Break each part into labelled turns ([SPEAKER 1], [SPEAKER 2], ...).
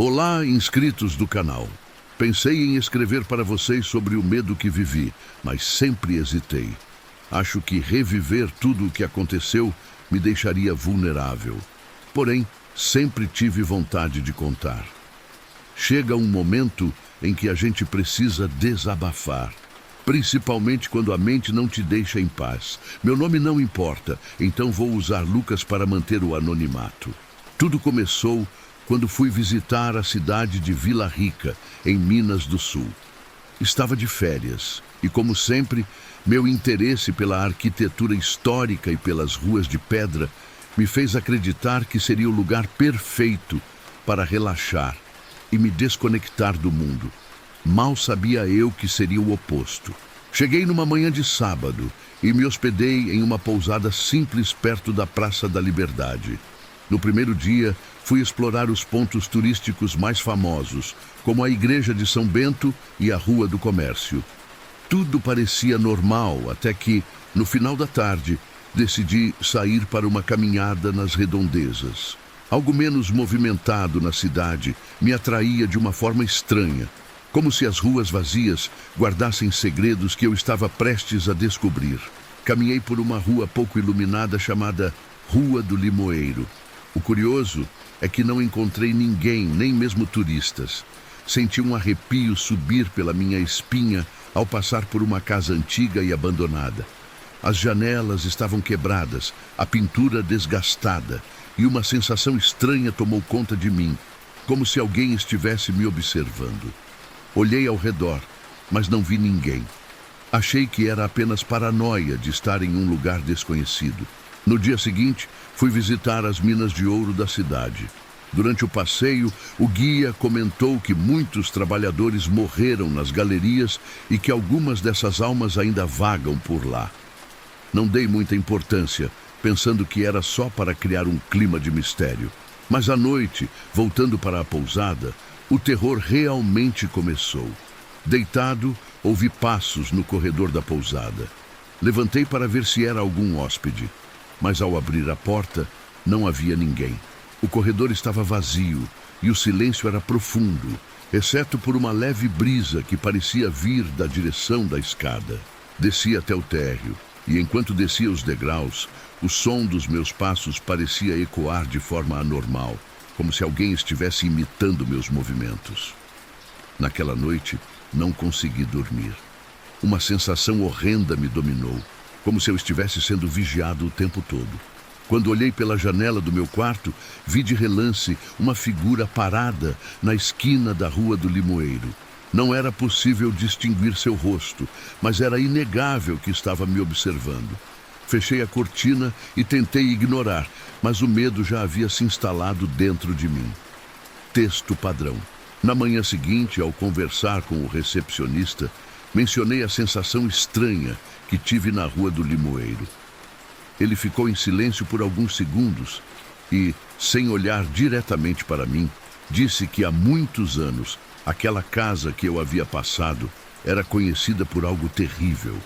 [SPEAKER 1] Olá, inscritos do canal. Pensei em escrever para vocês sobre o medo que vivi, mas sempre hesitei. Acho que reviver tudo o que aconteceu me deixaria vulnerável. Porém, sempre tive vontade de contar. Chega um momento em que a gente precisa desabafar, principalmente quando a mente não te deixa em paz. Meu nome não importa, então vou usar Lucas para manter o anonimato. Tudo começou quando fui visitar a cidade de Vila Rica, em Minas do Sul. Estava de férias e, como sempre, meu interesse pela arquitetura histórica e pelas ruas de pedra me fez acreditar que seria o lugar perfeito para relaxar e me desconectar do mundo. Mal sabia eu que seria o oposto. Cheguei numa manhã de sábado e me hospedei em uma pousada simples perto da Praça da Liberdade. No primeiro dia, fui explorar os pontos turísticos mais famosos, como a Igreja de São Bento e a Rua do Comércio. Tudo parecia normal, até que, no final da tarde, decidi sair para uma caminhada nas redondezas. Algo menos movimentado na cidade me atraía de uma forma estranha, como se as ruas vazias guardassem segredos que eu estava prestes a descobrir. Caminhei por uma rua pouco iluminada chamada Rua do Limoeiro. O curioso é que não encontrei ninguém, nem mesmo turistas. Senti um arrepio subir pela minha espinha ao passar por uma casa antiga e abandonada. As janelas estavam quebradas, a pintura desgastada, e uma sensação estranha tomou conta de mim, como se alguém estivesse me observando. Olhei ao redor, mas não vi ninguém. Achei que era apenas paranoia de estar em um lugar desconhecido. No dia seguinte, fui visitar as minas de ouro da cidade. Durante o passeio, o guia comentou que muitos trabalhadores morreram nas galerias e que algumas dessas almas ainda vagam por lá. Não dei muita importância, pensando que era só para criar um clima de mistério. Mas à noite, voltando para a pousada, o terror realmente começou. Deitado, ouvi passos no corredor da pousada. Levantei para ver se era algum hóspede, mas ao abrir a porta, não havia ninguém. O corredor estava vazio e o silêncio era profundo, exceto por uma leve brisa que parecia vir da direção da escada. Desci até o térreo e, enquanto descia os degraus, o som dos meus passos parecia ecoar de forma anormal, como se alguém estivesse imitando meus movimentos. Naquela noite, não consegui dormir. Uma sensação horrenda me dominou, como se eu estivesse sendo vigiado o tempo todo. Quando olhei pela janela do meu quarto, vi de relance uma figura parada na esquina da Rua do Limoeiro. Não era possível distinguir seu rosto, mas era inegável que estava me observando. Fechei a cortina e tentei ignorar, mas o medo já havia se instalado dentro de mim. Texto padrão. Na manhã seguinte, ao conversar com o recepcionista, mencionei a sensação estranha que tive na Rua do Limoeiro. Ele ficou em silêncio por alguns segundos e, sem olhar diretamente para mim, disse que há muitos anos aquela casa que eu havia passado era conhecida por algo terrível.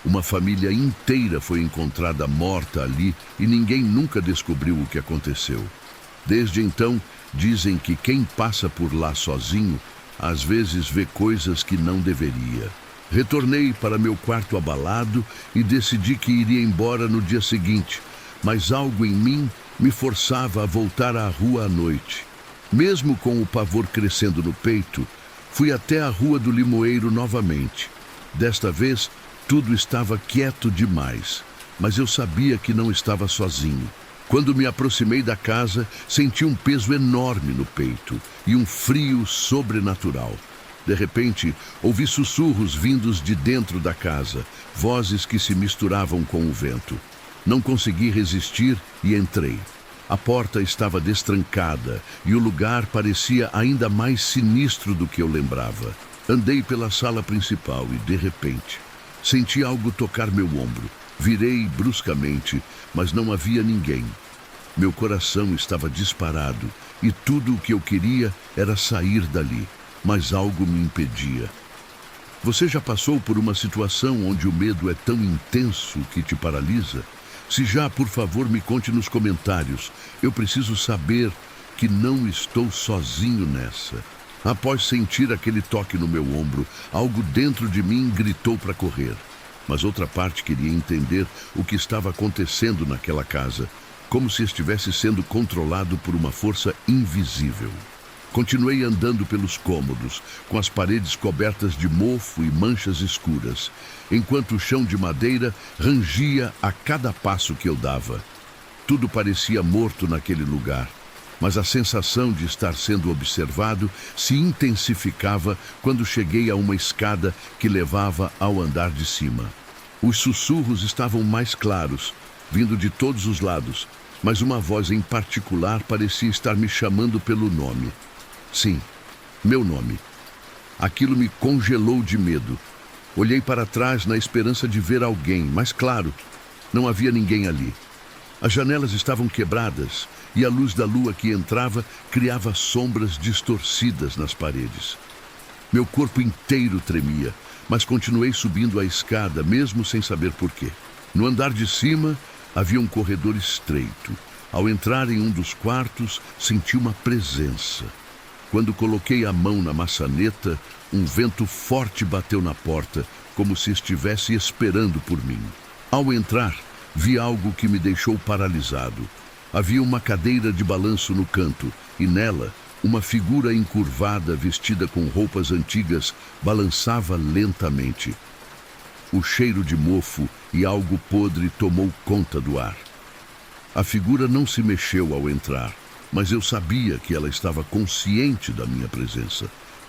[SPEAKER 1] Uma família inteira foi encontrada morta ali e ninguém nunca descobriu o que aconteceu. Desde então, dizem que quem passa por lá sozinho às vezes vê coisas que não deveria. Retornei para meu quarto abalado e decidi que iria embora no dia seguinte, mas algo em mim me forçava a voltar à rua à noite. Mesmo com o pavor crescendo no peito, fui até a Rua do Limoeiro novamente. Desta vez, tudo estava quieto demais, mas eu sabia que não estava sozinho. Quando me aproximei da casa, senti um peso enorme no peito e um frio sobrenatural. De repente, ouvi sussurros vindos de dentro da casa, vozes que se misturavam com o vento. Não consegui resistir e entrei. A porta estava destrancada e o lugar parecia ainda mais sinistro do que eu lembrava. Andei pela sala principal e, de repente, senti algo tocar meu ombro. Virei bruscamente, mas não havia ninguém. Meu coração estava disparado e tudo o que eu queria era sair dali. Mas algo me impedia. Você já passou por uma situação onde o medo é tão intenso que te paralisa? Se já, por favor, me conte nos comentários. Eu preciso saber que não estou sozinho nessa. Após sentir aquele toque no meu ombro, algo dentro de mim gritou para correr. Mas outra parte queria entender o que estava acontecendo naquela casa, como se estivesse sendo controlado por uma força invisível. Continuei andando pelos cômodos, com as paredes cobertas de mofo e manchas escuras, enquanto o chão de madeira rangia a cada passo que eu dava. Tudo parecia morto naquele lugar, mas a sensação de estar sendo observado se intensificava quando cheguei a uma escada que levava ao andar de cima. Os sussurros estavam mais claros, vindo de todos os lados, mas uma voz em particular parecia estar me chamando pelo nome. Sim, meu nome. Aquilo me congelou de medo. Olhei para trás na esperança de ver alguém, mas claro, não havia ninguém ali. As janelas estavam quebradas e a luz da lua que entrava criava sombras distorcidas nas paredes. Meu corpo inteiro tremia, mas continuei subindo a escada, mesmo sem saber porquê. No andar de cima, havia um corredor estreito. Ao entrar em um dos quartos, senti uma presença. Quando coloquei a mão na maçaneta, um vento forte bateu na porta, como se estivesse esperando por mim. Ao entrar, vi algo que me deixou paralisado. Havia uma cadeira de balanço no canto, e nela, uma figura encurvada, vestida com roupas antigas, balançava lentamente. O cheiro de mofo e algo podre tomou conta do ar. A figura não se mexeu ao entrar, mas eu sabia que ela estava consciente da minha presença.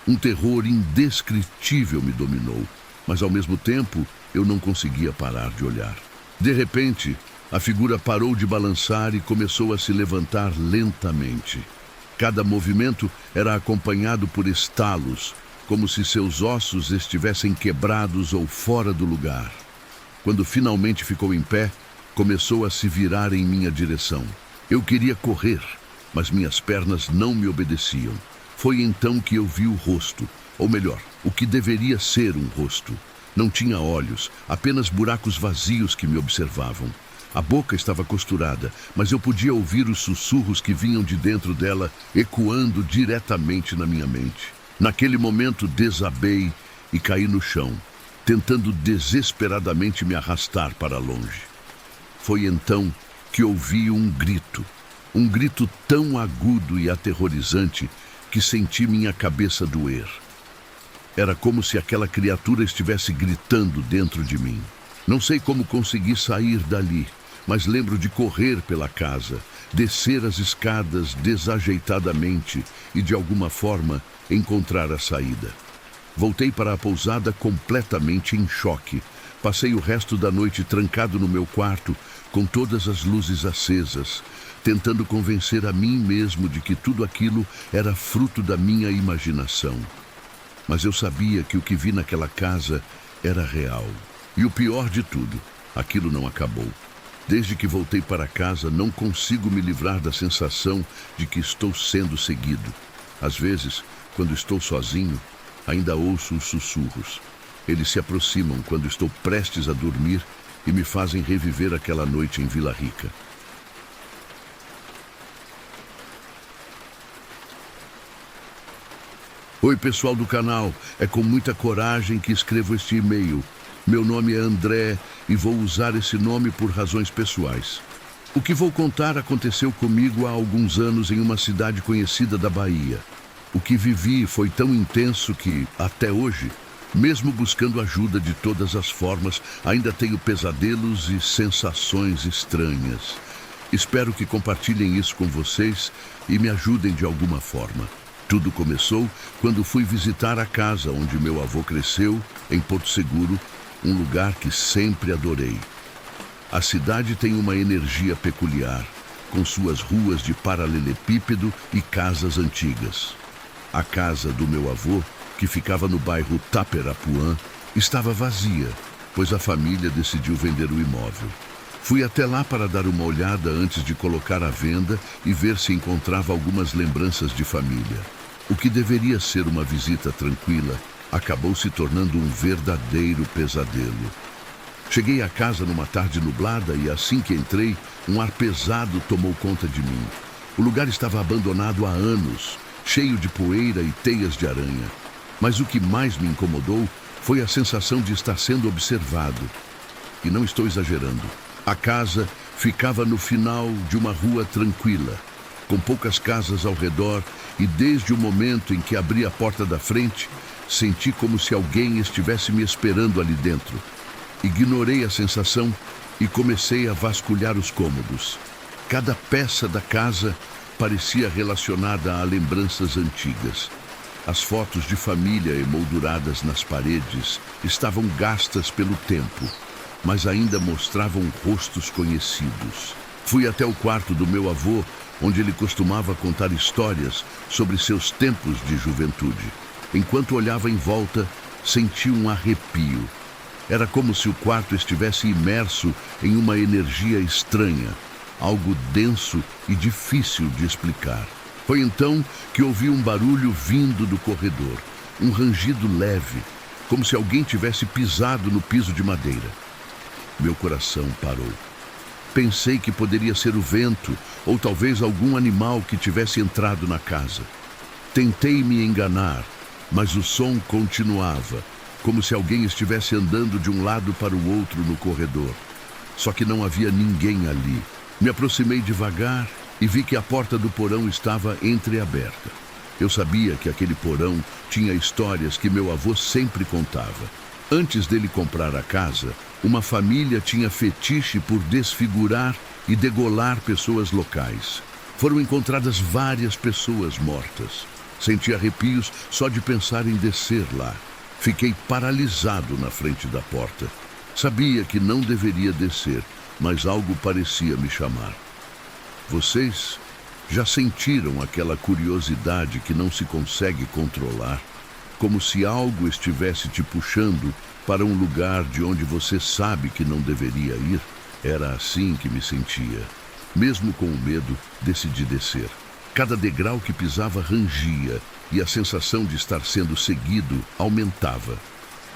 [SPEAKER 1] Um terror indescritível me dominou, mas ao mesmo tempo eu não conseguia parar de olhar. De repente, a figura parou de balançar e começou a se levantar lentamente. Cada movimento era acompanhado por estalos, como se seus ossos estivessem quebrados ou fora do lugar. Quando finalmente ficou em pé, começou a se virar em minha direção. Eu queria correr, mas minhas pernas não me obedeciam. Foi então que eu vi o rosto, ou melhor, o que deveria ser um rosto. Não tinha olhos, apenas buracos vazios que me observavam. A boca estava costurada, mas eu podia ouvir os sussurros que vinham de dentro dela, ecoando diretamente na minha mente. Naquele momento desabei e caí no chão, tentando desesperadamente me arrastar para longe. Foi então que ouvi um grito tão agudo e aterrorizante que senti minha cabeça doer. Era como se aquela criatura estivesse gritando dentro de mim. Não sei como consegui sair dali, mas lembro de correr pela casa, descer as escadas desajeitadamente e, de alguma forma, encontrar a saída. Voltei para a pousada completamente em choque. Passei o resto da noite trancado no meu quarto, com todas as luzes acesas, tentando convencer a mim mesmo de que tudo aquilo era fruto da minha imaginação. Mas eu sabia que o que vi naquela casa era real. E o pior de tudo, aquilo não acabou. Desde que voltei para casa, não consigo me livrar da sensação de que estou sendo seguido. Às vezes, quando estou sozinho, ainda ouço os sussurros. Eles se aproximam quando estou prestes a dormir e me fazem reviver aquela noite em Vila Rica. Oi, pessoal do canal, é com muita coragem que escrevo este e-mail. Meu nome é André e vou usar esse nome por razões pessoais. O que vou contar aconteceu comigo há alguns anos em uma cidade conhecida da Bahia. O que vivi foi tão intenso que, até hoje, mesmo buscando ajuda de todas as formas, ainda tenho pesadelos e sensações estranhas. Espero que compartilhem isso com vocês e me ajudem de alguma forma. Tudo começou quando fui visitar a casa onde meu avô cresceu, em Porto Seguro, um lugar que sempre adorei. A cidade tem uma energia peculiar, com suas ruas de paralelepípedo e casas antigas. A casa do meu avô, que ficava no bairro Taperapuã, estava vazia, pois a família decidiu vender o imóvel. Fui até lá para dar uma olhada antes de colocar à venda e ver se encontrava algumas lembranças de família. O que deveria ser uma visita tranquila acabou se tornando um verdadeiro pesadelo. Cheguei à casa numa tarde nublada e assim que entrei, um ar pesado tomou conta de mim. O lugar estava abandonado há anos, cheio de poeira e teias de aranha. Mas o que mais me incomodou foi a sensação de estar sendo observado. E não estou exagerando. A casa ficava no final de uma rua tranquila, com poucas casas ao redor, e desde o momento em que abri a porta da frente, senti como se alguém estivesse me esperando ali dentro. Ignorei a sensação e comecei a vasculhar os cômodos. Cada peça da casa parecia relacionada a lembranças antigas. As fotos de família emolduradas nas paredes estavam gastas pelo tempo, mas ainda mostravam rostos conhecidos. Fui até o quarto do meu avô, onde ele costumava contar histórias sobre seus tempos de juventude. Enquanto olhava em volta, senti um arrepio. Era como se o quarto estivesse imerso em uma energia estranha, algo denso e difícil de explicar. Foi então que ouvi um barulho vindo do corredor, um rangido leve, como se alguém tivesse pisado no piso de madeira. Meu coração parou. Pensei que poderia ser o vento ou talvez algum animal que tivesse entrado na casa. Tentei me enganar, mas o som continuava, como se alguém estivesse andando de um lado para o outro no corredor. Só que não havia ninguém ali. Me aproximei devagar e vi que a porta do porão estava entreaberta. Eu sabia que aquele porão tinha histórias que meu avô sempre contava. Antes dele comprar a casa, uma família tinha fetiche por desfigurar e degolar pessoas locais. Foram encontradas várias pessoas mortas. Senti arrepios só de pensar em descer lá. Fiquei paralisado na frente da porta. Sabia que não deveria descer, mas algo parecia me chamar. Vocês já sentiram aquela curiosidade que não se consegue controlar? Como se algo estivesse te puxando para um lugar de onde você sabe que não deveria ir? Era assim que me sentia. Mesmo com o medo, decidi descer. Cada degrau que pisava rangia e a sensação de estar sendo seguido aumentava.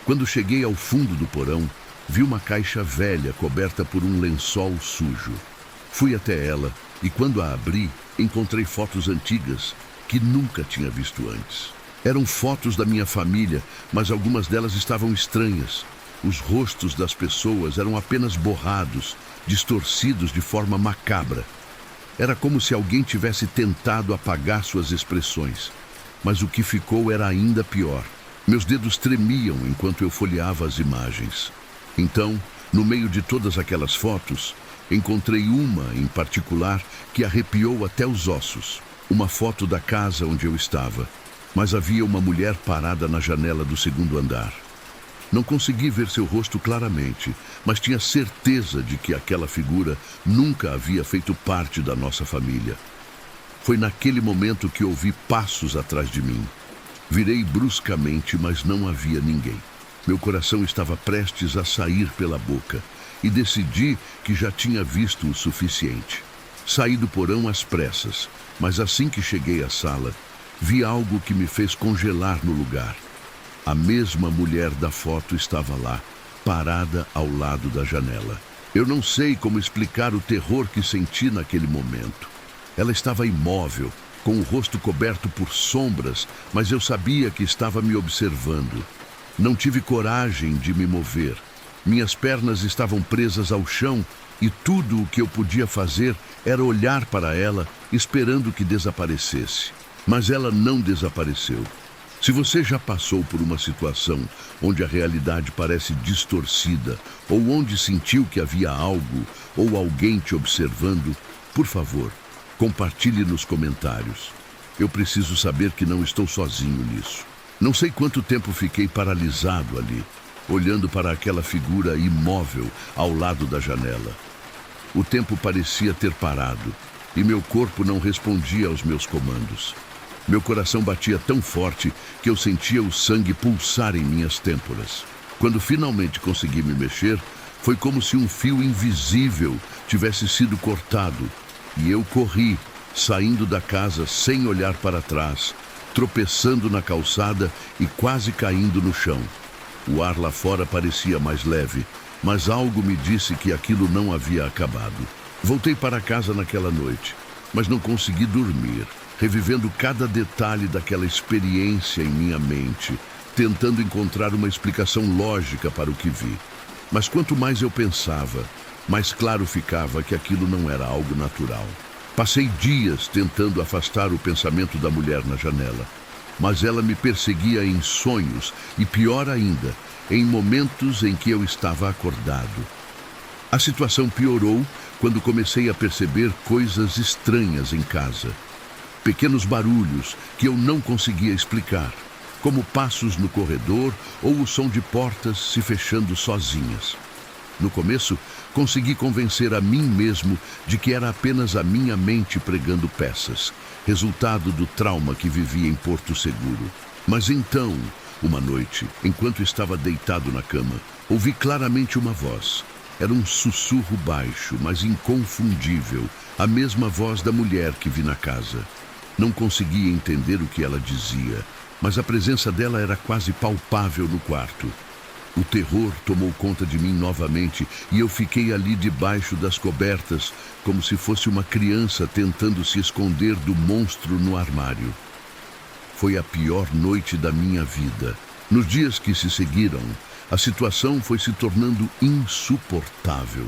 [SPEAKER 1] Quando cheguei ao fundo do porão, vi uma caixa velha coberta por um lençol sujo. Fui até ela e, quando a abri, encontrei fotos antigas que nunca tinha visto antes. Eram fotos da minha família, mas algumas delas estavam estranhas. Os rostos das pessoas eram apenas borrados, distorcidos de forma macabra. Era como se alguém tivesse tentado apagar suas expressões. Mas o que ficou era ainda pior. Meus dedos tremiam enquanto eu folheava as imagens. Então, no meio de todas aquelas fotos, encontrei uma em particular que arrepiou até os ossos. Uma foto da casa onde eu estava, mas havia uma mulher parada na janela do segundo andar. Não consegui ver seu rosto claramente, mas tinha certeza de que aquela figura nunca havia feito parte da nossa família. Foi naquele momento que ouvi passos atrás de mim. Virei bruscamente, mas não havia ninguém. Meu coração estava prestes a sair pela boca e decidi que já tinha visto o suficiente. Saí do porão às pressas, mas assim que cheguei à sala, vi algo que me fez congelar no lugar. A mesma mulher da foto estava lá, parada ao lado da janela. Eu não sei como explicar o terror que senti naquele momento. Ela estava imóvel, com o rosto coberto por sombras, mas eu sabia que estava me observando. Não tive coragem de me mover. Minhas pernas estavam presas ao chão e tudo o que eu podia fazer era olhar para ela, esperando que desaparecesse. Mas ela não desapareceu. Se você já passou por uma situação onde a realidade parece distorcida ou onde sentiu que havia algo ou alguém te observando, por favor, compartilhe nos comentários. Eu preciso saber que não estou sozinho nisso. Não sei quanto tempo fiquei paralisado ali, olhando para aquela figura imóvel ao lado da janela. O tempo parecia ter parado e meu corpo não respondia aos meus comandos. Meu coração batia tão forte que eu sentia o sangue pulsar em minhas têmporas. Quando finalmente consegui me mexer, foi como se um fio invisível tivesse sido cortado. E eu corri, saindo da casa sem olhar para trás, tropeçando na calçada e quase caindo no chão. O ar lá fora parecia mais leve, mas algo me disse que aquilo não havia acabado. Voltei para casa naquela noite. mas não consegui dormir, revivendo cada detalhe daquela experiência em minha mente, tentando encontrar uma explicação lógica para o que vi. Mas quanto mais eu pensava, mais claro ficava que aquilo não era algo natural. Passei dias tentando afastar o pensamento da mulher na janela, mas ela me perseguia em sonhos e, pior ainda, em momentos em que eu estava acordado. A situação piorou quando comecei a perceber coisas estranhas em casa. Pequenos barulhos que eu não conseguia explicar, como passos no corredor ou o som de portas se fechando sozinhas. No começo, consegui convencer a mim mesmo de que era apenas a minha mente pregando peças, resultado do trauma que vivia em Porto Seguro. Mas então, uma noite, enquanto estava deitado na cama, ouvi claramente uma voz. Era um sussurro baixo, mas inconfundível, a mesma voz da mulher que vi na casa. Não conseguia entender o que ela dizia, mas a presença dela era quase palpável no quarto. O terror tomou conta de mim novamente e eu fiquei ali debaixo das cobertas, como se fosse uma criança tentando se esconder do monstro no armário. Foi a pior noite da minha vida. Nos dias que se seguiram, a situação foi se tornando insuportável.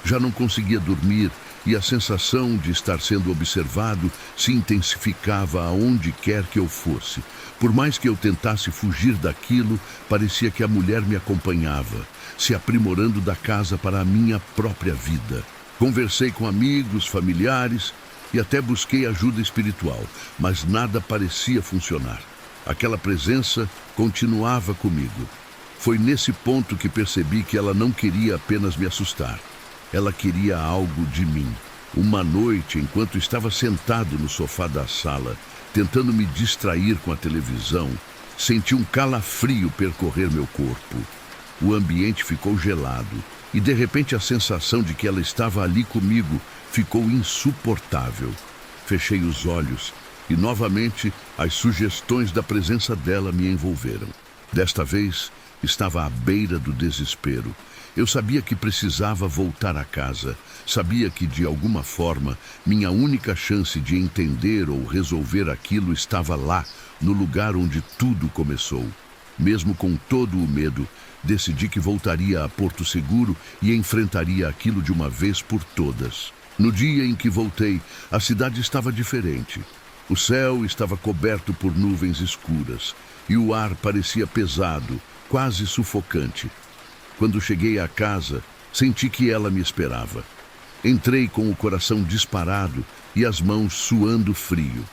[SPEAKER 1] Já não conseguia dormir e a sensação de estar sendo observado se intensificava aonde quer que eu fosse. Por mais que eu tentasse fugir daquilo, parecia que a mulher me acompanhava, se aprimorando da casa para a minha própria vida. Conversei com amigos, familiares e até busquei ajuda espiritual, mas nada parecia funcionar. Aquela presença continuava comigo. Foi nesse ponto que percebi que ela não queria apenas me assustar. Ela queria algo de mim. Uma noite, enquanto estava sentado no sofá da sala, tentando me distrair com a televisão, senti um calafrio percorrer meu corpo. O ambiente ficou gelado e, de repente, a sensação de que ela estava ali comigo ficou insuportável. Fechei os olhos e, novamente, as sugestões da presença dela me envolveram. Desta vez, estava à beira do desespero. Eu sabia que precisava voltar a casa. Sabia que, de alguma forma, minha única chance de entender ou resolver aquilo estava lá, no lugar onde tudo começou. Mesmo com todo o medo, decidi que voltaria a Porto Seguro e enfrentaria aquilo de uma vez por todas. No dia em que voltei, a cidade estava diferente. O céu estava coberto por nuvens escuras e o ar parecia pesado, quase sufocante. Quando cheguei à casa, senti que ela me esperava. Entrei com o coração disparado e as mãos suando frio.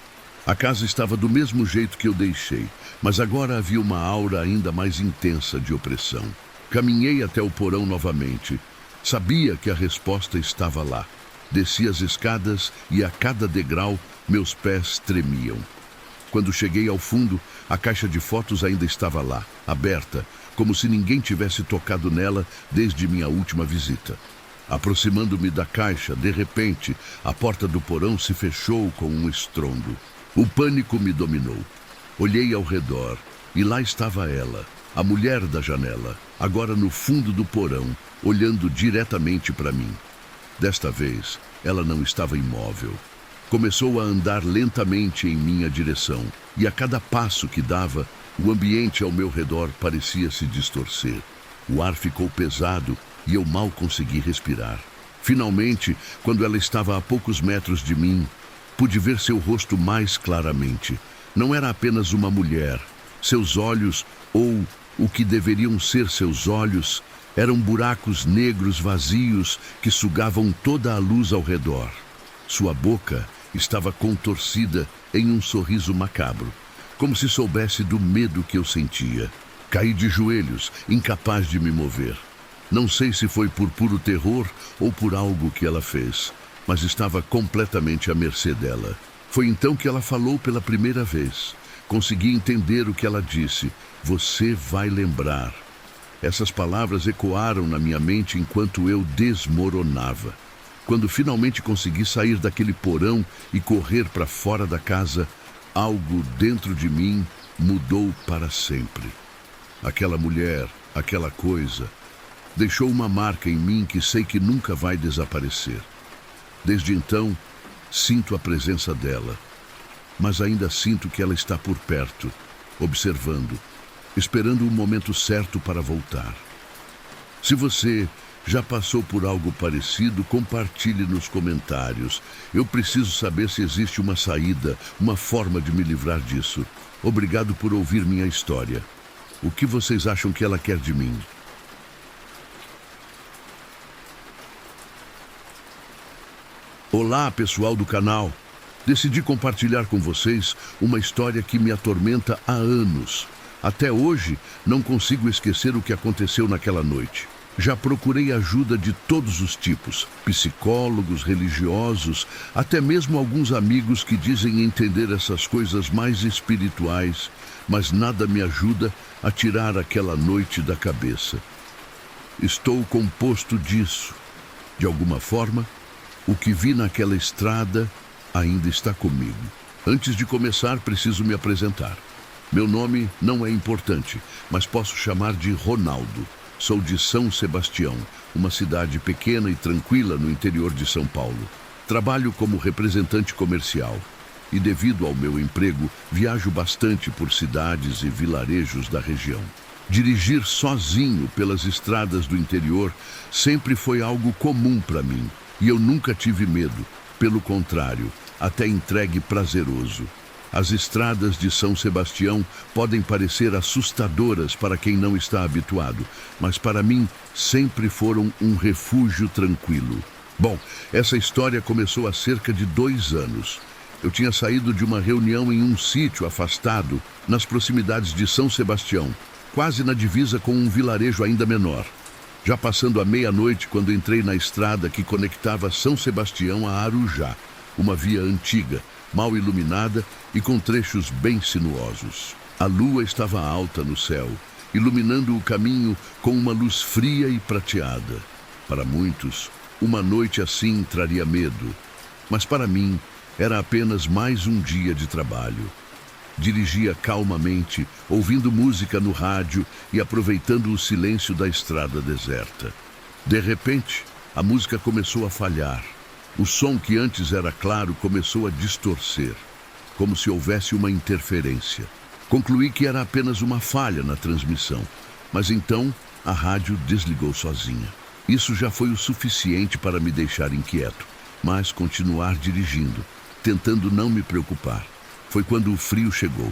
[SPEAKER 1] A casa estava do mesmo jeito que eu deixei, mas agora havia uma aura ainda mais intensa de opressão. Caminhei até o porão novamente. Sabia que a resposta estava lá. Desci as escadas e a cada degrau meus pés tremiam. Quando cheguei ao fundo, a caixa de fotos ainda estava lá, aberta, como se ninguém tivesse tocado nela desde minha última visita. Aproximando-me da caixa, de repente, a porta do porão se fechou com um estrondo. O pânico me dominou. Olhei ao redor e lá estava ela, a mulher da janela, agora no fundo do porão, olhando diretamente para mim. Desta vez, ela não estava imóvel. Começou a andar lentamente em minha direção e a cada passo que dava, o ambiente ao meu redor parecia se distorcer. O ar ficou pesado e eu mal consegui respirar. Finalmente, quando ela estava a poucos metros de mim, pude ver seu rosto mais claramente. Não era apenas uma mulher. Seus olhos, ou o que deveriam ser seus olhos, eram buracos negros vazios que sugavam toda a luz ao redor. Sua boca estava contorcida em um sorriso macabro, como se soubesse do medo que eu sentia. Caí de joelhos, incapaz de me mover. Não sei se foi por puro terror ou por algo que ela fez, mas estava completamente à mercê dela. Foi então que ela falou pela primeira vez. Consegui entender o que ela disse. Você vai lembrar. Essas palavras ecoaram na minha mente enquanto eu desmoronava. Quando finalmente consegui sair daquele porão e correr para fora da casa, algo dentro de mim mudou para sempre. Aquela mulher, aquela coisa, deixou uma marca em mim que sei que nunca vai desaparecer. Desde então, sinto a presença dela, mas ainda sinto que ela está por perto, observando, esperando o momento certo para voltar. Se você já passou por algo parecido, compartilhe nos comentários. Eu preciso saber se existe uma saída, uma forma de me livrar disso. Obrigado por ouvir minha história. O que vocês acham que ela quer de mim? Olá, pessoal do canal. Decidi compartilhar com vocês uma história que me atormenta há anos. Até hoje, não consigo esquecer o que aconteceu naquela noite. Já procurei ajuda de todos os tipos, psicólogos, religiosos, até mesmo alguns amigos que dizem entender essas coisas mais espirituais, mas nada me ajuda a tirar aquela noite da cabeça. Estou composto disso. De alguma forma, o que vi naquela estrada ainda está comigo. Antes de começar, preciso me apresentar. Meu nome não é importante, mas posso chamar de Ronaldo. Sou de São Sebastião, uma cidade pequena e tranquila no interior de São Paulo. Trabalho como representante comercial e, devido ao meu emprego, viajo bastante por cidades e vilarejos da região. Dirigir sozinho pelas estradas do interior sempre foi algo comum para mim e eu nunca tive medo. Pelo contrário, até entregue prazeroso. As estradas de São Sebastião podem parecer assustadoras para quem não está habituado, mas para mim sempre foram um refúgio tranquilo. Bom, essa história começou há cerca de 2 anos. Eu tinha saído de uma reunião em um sítio afastado, nas proximidades de São Sebastião, quase na divisa com um vilarejo ainda menor. Já passando a meia-noite quando entrei na estrada que conectava São Sebastião a Arujá, uma via antiga, mal iluminada e com trechos bem sinuosos. A lua estava alta no céu, iluminando o caminho com uma luz fria e prateada. Para muitos, uma noite assim traria medo, mas para mim era apenas mais um dia de trabalho. Dirigia calmamente, ouvindo música no rádio e aproveitando o silêncio da estrada deserta. De repente, a música começou a falhar. O som que antes era claro começou a distorcer, como se houvesse uma interferência. Concluí que era apenas uma falha na transmissão, mas então a rádio desligou sozinha. Isso já foi o suficiente para me deixar inquieto, mas continuar dirigindo, tentando não me preocupar. Foi quando o frio chegou.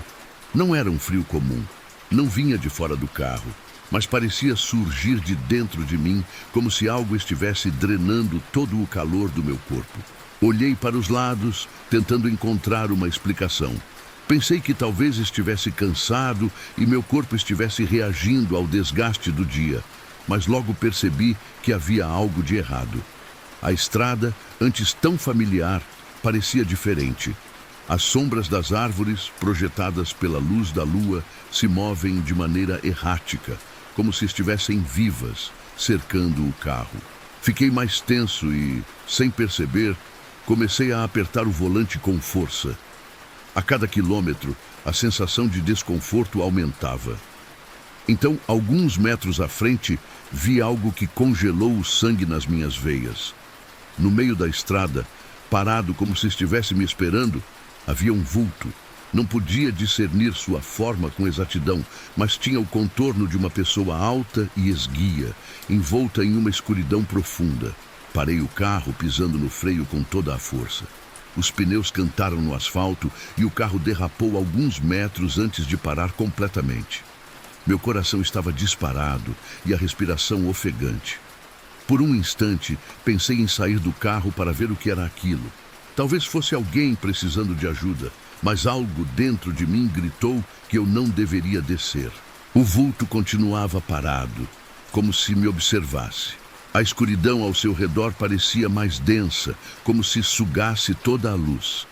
[SPEAKER 1] Não era um frio comum, não vinha de fora do carro, mas parecia surgir de dentro de mim, como se algo estivesse drenando todo o calor do meu corpo. Olhei para os lados, tentando encontrar uma explicação. Pensei que talvez estivesse cansado e meu corpo estivesse reagindo ao desgaste do dia, mas logo percebi que havia algo de errado. A estrada, antes tão familiar, parecia diferente. As sombras das árvores, projetadas pela luz da lua, se movem de maneira errática, como se estivessem vivas, cercando o carro. Fiquei mais tenso e, sem perceber, comecei a apertar o volante com força. A cada quilômetro, a sensação de desconforto aumentava. Então, alguns metros à frente, vi algo que congelou o sangue nas minhas veias. No meio da estrada, parado como se estivesse me esperando, havia um vulto. Não podia discernir sua forma com exatidão, mas tinha o contorno de uma pessoa alta e esguia, envolta em uma escuridão profunda. Parei o carro, pisando no freio com toda a força. Os pneus cantaram no asfalto e o carro derrapou alguns metros antes de parar completamente. Meu coração estava disparado e a respiração ofegante. Por um instante, pensei em sair do carro para ver o que era aquilo. Talvez fosse alguém precisando de ajuda, mas algo dentro de mim gritou que eu não deveria descer. O vulto continuava parado, como se me observasse. A escuridão ao seu redor parecia mais densa, como se sugasse toda a luz.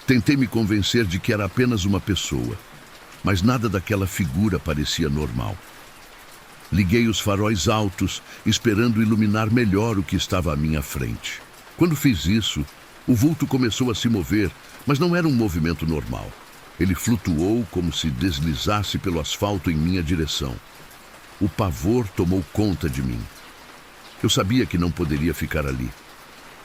[SPEAKER 1] Tentei me convencer de que era apenas uma pessoa, mas nada daquela figura parecia normal. Liguei os faróis altos, esperando iluminar melhor o que estava à minha frente. Quando fiz isso, o vulto começou a se mover, mas não era um movimento normal. Ele flutuou como se deslizasse pelo asfalto em minha direção. O pavor tomou conta de mim. Eu sabia que não poderia ficar ali.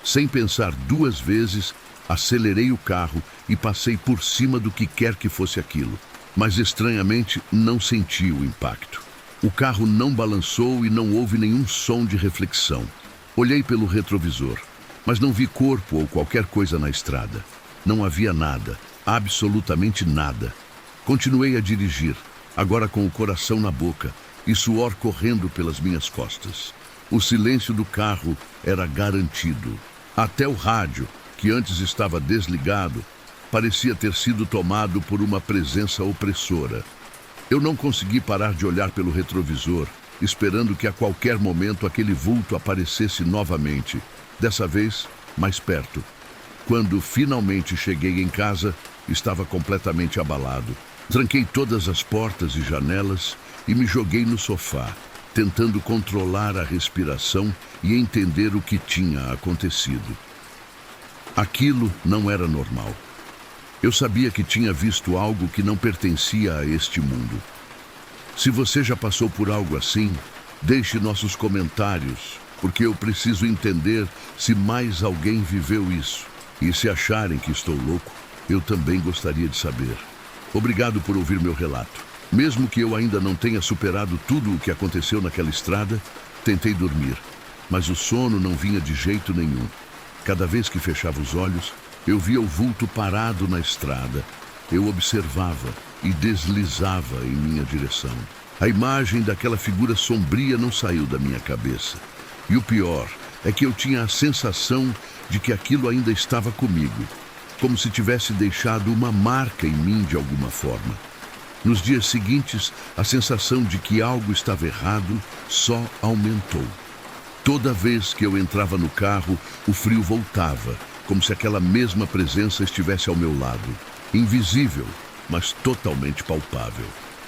[SPEAKER 1] Sem pensar duas vezes, acelerei o carro e passei por cima do que quer que fosse aquilo. Mas estranhamente não senti o impacto. O carro não balançou e não houve nenhum som de reflexão. Olhei pelo retrovisor, mas não vi corpo ou qualquer coisa na estrada. Não havia nada, absolutamente nada. Continuei a dirigir, agora com o coração na boca e suor correndo pelas minhas costas. O silêncio do carro era garantido. Até o rádio, que antes estava desligado, parecia ter sido tomado por uma presença opressora. Eu não consegui parar de olhar pelo retrovisor, esperando que a qualquer momento aquele vulto aparecesse novamente, dessa vez mais perto. Quando finalmente cheguei em casa, estava completamente abalado. Tranquei todas as portas e janelas e me joguei no sofá, tentando controlar a respiração e entender o que tinha acontecido. Aquilo não era normal. Eu sabia que tinha visto algo que não pertencia a este mundo. Se você já passou por algo assim, deixe nossos comentários, porque eu preciso entender se mais alguém viveu isso. E se acharem que estou louco, eu também gostaria de saber. Obrigado por ouvir meu relato. Mesmo que eu ainda não tenha superado tudo o que aconteceu naquela estrada, tentei dormir, mas o sono não vinha de jeito nenhum. Cada vez que fechava os olhos, eu via o vulto parado na estrada. Eu observava e deslizava em minha direção. A imagem daquela figura sombria não saiu da minha cabeça. E o pior é que eu tinha a sensação de que aquilo ainda estava comigo, como se tivesse deixado uma marca em mim de alguma forma. Nos dias seguintes, a sensação de que algo estava errado só aumentou. Toda vez que eu entrava no carro, o frio voltava, como se aquela mesma presença estivesse ao meu lado. Invisível, mas totalmente palpável.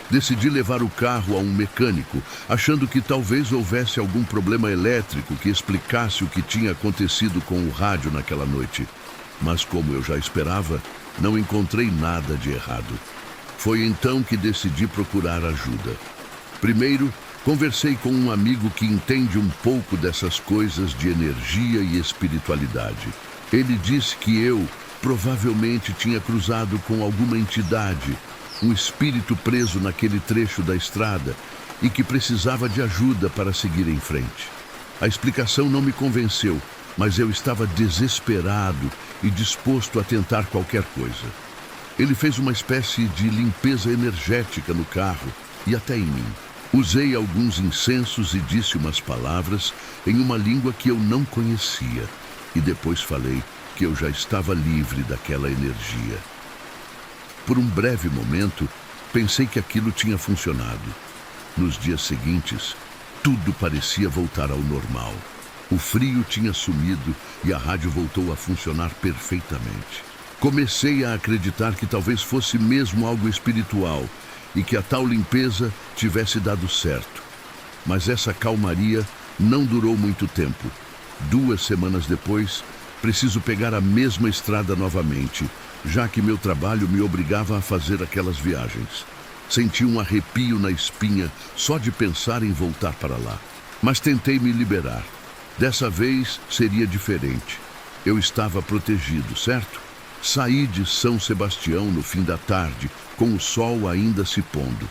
[SPEAKER 1] Decidi levar o carro a um mecânico, achando que talvez houvesse algum problema elétrico que explicasse o que tinha acontecido com o rádio naquela noite. Mas como eu já esperava, não encontrei nada de errado. Foi então que decidi procurar ajuda. Primeiro, conversei com um amigo que entende um pouco dessas coisas de energia e espiritualidade. Ele disse que eu provavelmente tinha cruzado com alguma entidade, um espírito preso naquele trecho da estrada e que precisava de ajuda para seguir em frente. A explicação não me convenceu, mas eu estava desesperado e disposto a tentar qualquer coisa. Ele fez uma espécie de limpeza energética no carro e até em mim. Usei alguns incensos e disse umas palavras em uma língua que eu não conhecia. E depois falei que eu já estava livre daquela energia. Por um breve momento, pensei que aquilo tinha funcionado. Nos dias seguintes, tudo parecia voltar ao normal. O frio tinha sumido e a rádio voltou a funcionar perfeitamente. Comecei a acreditar que talvez fosse mesmo algo espiritual e que a tal limpeza tivesse dado certo. Mas essa calmaria não durou muito tempo. 2 semanas depois, preciso pegar a mesma estrada novamente, já que meu trabalho me obrigava a fazer aquelas viagens. Senti um arrepio na espinha só de pensar em voltar para lá. Mas tentei me liberar. Dessa vez seria diferente. Eu estava protegido, certo? Saí de São Sebastião no fim da tarde, com o sol ainda se pondo.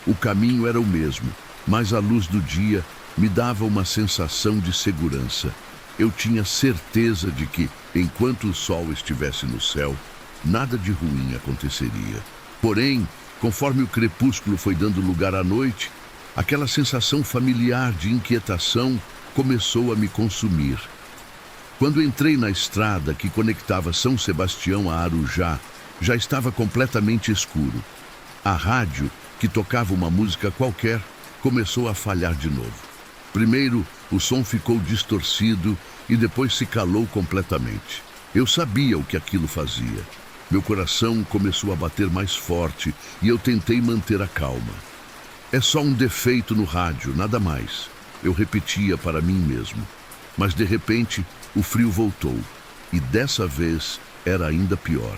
[SPEAKER 1] O caminho era o mesmo, mas a luz do dia me dava uma sensação de segurança. Eu tinha certeza de que, enquanto o sol estivesse no céu, nada de ruim aconteceria. Porém, conforme o crepúsculo foi dando lugar à noite, aquela sensação familiar de inquietação começou a me consumir. Quando entrei na estrada que conectava São Sebastião a Arujá, já estava completamente escuro. A rádio, que tocava uma música qualquer, começou a falhar de novo. Primeiro, o som ficou distorcido e depois se calou completamente. Eu sabia o que aquilo fazia. Meu coração começou a bater mais forte e eu tentei manter a calma. É só um defeito no rádio, nada mais. Eu repetia para mim mesmo. Mas de repente, o frio voltou. E dessa vez era ainda pior.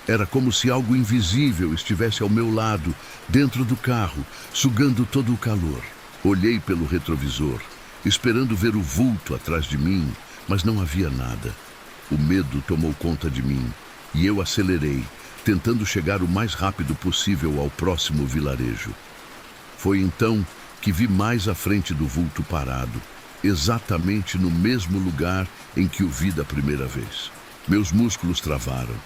[SPEAKER 1] Era como se algo invisível estivesse ao meu lado, dentro do carro, sugando todo o calor. Olhei pelo retrovisor, esperando ver o vulto atrás de mim, mas não havia nada. O medo tomou conta de mim e eu acelerei, tentando chegar o mais rápido possível ao próximo vilarejo. Foi então que vi mais à frente do vulto parado, exatamente no mesmo lugar em que o vi da primeira vez. Meus músculos travaram.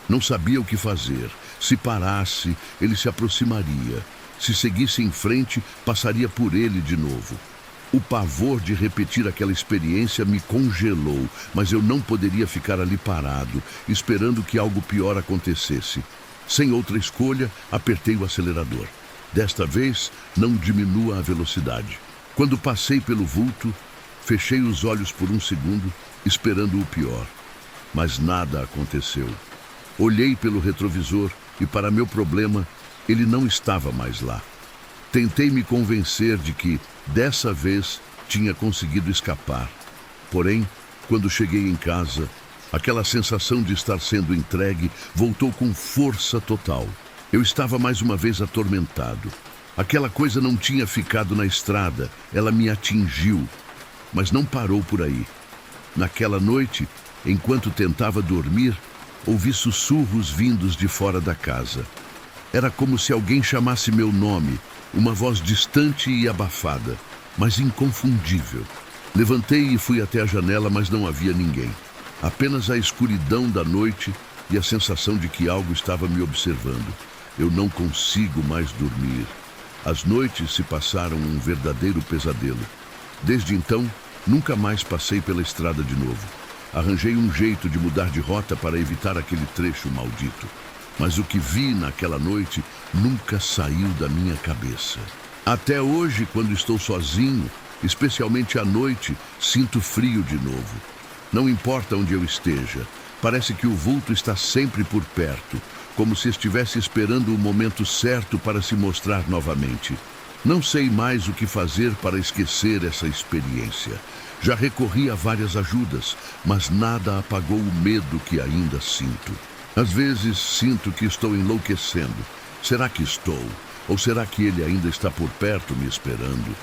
[SPEAKER 1] Não sabia o que fazer. Se parasse, ele se aproximaria. Se seguisse em frente, passaria por ele de novo. O pavor de repetir aquela experiência me congelou, mas eu não poderia ficar ali parado, esperando que algo pior acontecesse. Sem outra escolha, apertei o acelerador. Desta vez, não diminua a velocidade. Quando passei pelo vulto, fechei os olhos por um segundo, esperando o pior. Mas nada aconteceu. Olhei pelo retrovisor e, para meu problema, ele não estava mais lá. Tentei me convencer de que, dessa vez, tinha conseguido escapar. Porém, quando cheguei em casa, aquela sensação de estar sendo entregue voltou com força total. Eu estava mais uma vez atormentado. Aquela coisa não tinha ficado na estrada, ela me atingiu, mas não parou por aí. Naquela noite, enquanto tentava dormir, ouvi sussurros vindos de fora da casa. Era como se alguém chamasse meu nome, uma voz distante e abafada, mas inconfundível. Levantei e fui até a janela, mas não havia ninguém. Apenas a escuridão da noite e a sensação de que algo estava me observando. Eu não consigo mais dormir. As noites se passaram um verdadeiro pesadelo. Desde então, nunca mais passei pela estrada de novo. Arranjei um jeito de mudar de rota para evitar aquele trecho maldito. Mas o que vi naquela noite nunca saiu da minha cabeça. Até hoje, quando estou sozinho, especialmente à noite, sinto frio de novo. Não importa onde eu esteja, parece que o vulto está sempre por perto, como se estivesse esperando o momento certo para se mostrar novamente. Não sei mais o que fazer para esquecer essa experiência. Já recorri a várias ajudas, mas nada apagou o medo que ainda sinto. Às vezes sinto que estou enlouquecendo. Será que estou? Ou será que ele ainda está por perto me esperando?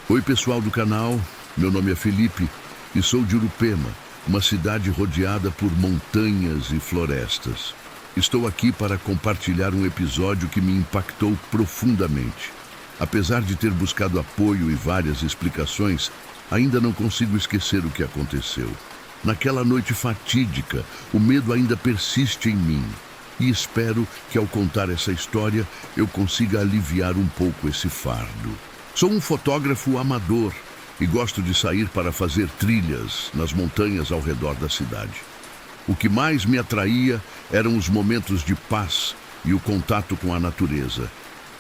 [SPEAKER 1] Oi, pessoal do canal. Meu nome é Felipe e sou de Urupema, uma cidade rodeada por montanhas e florestas. Estou aqui para compartilhar um episódio que me impactou profundamente. Apesar de ter buscado apoio e várias explicações, ainda não consigo esquecer o que aconteceu. Naquela noite fatídica, o medo ainda persiste em mim. E espero que, ao contar essa história, eu consiga aliviar um pouco esse fardo. Sou um fotógrafo amador e gosto de sair para fazer trilhas nas montanhas ao redor da cidade. O que mais me atraía eram os momentos de paz e o contato com a natureza.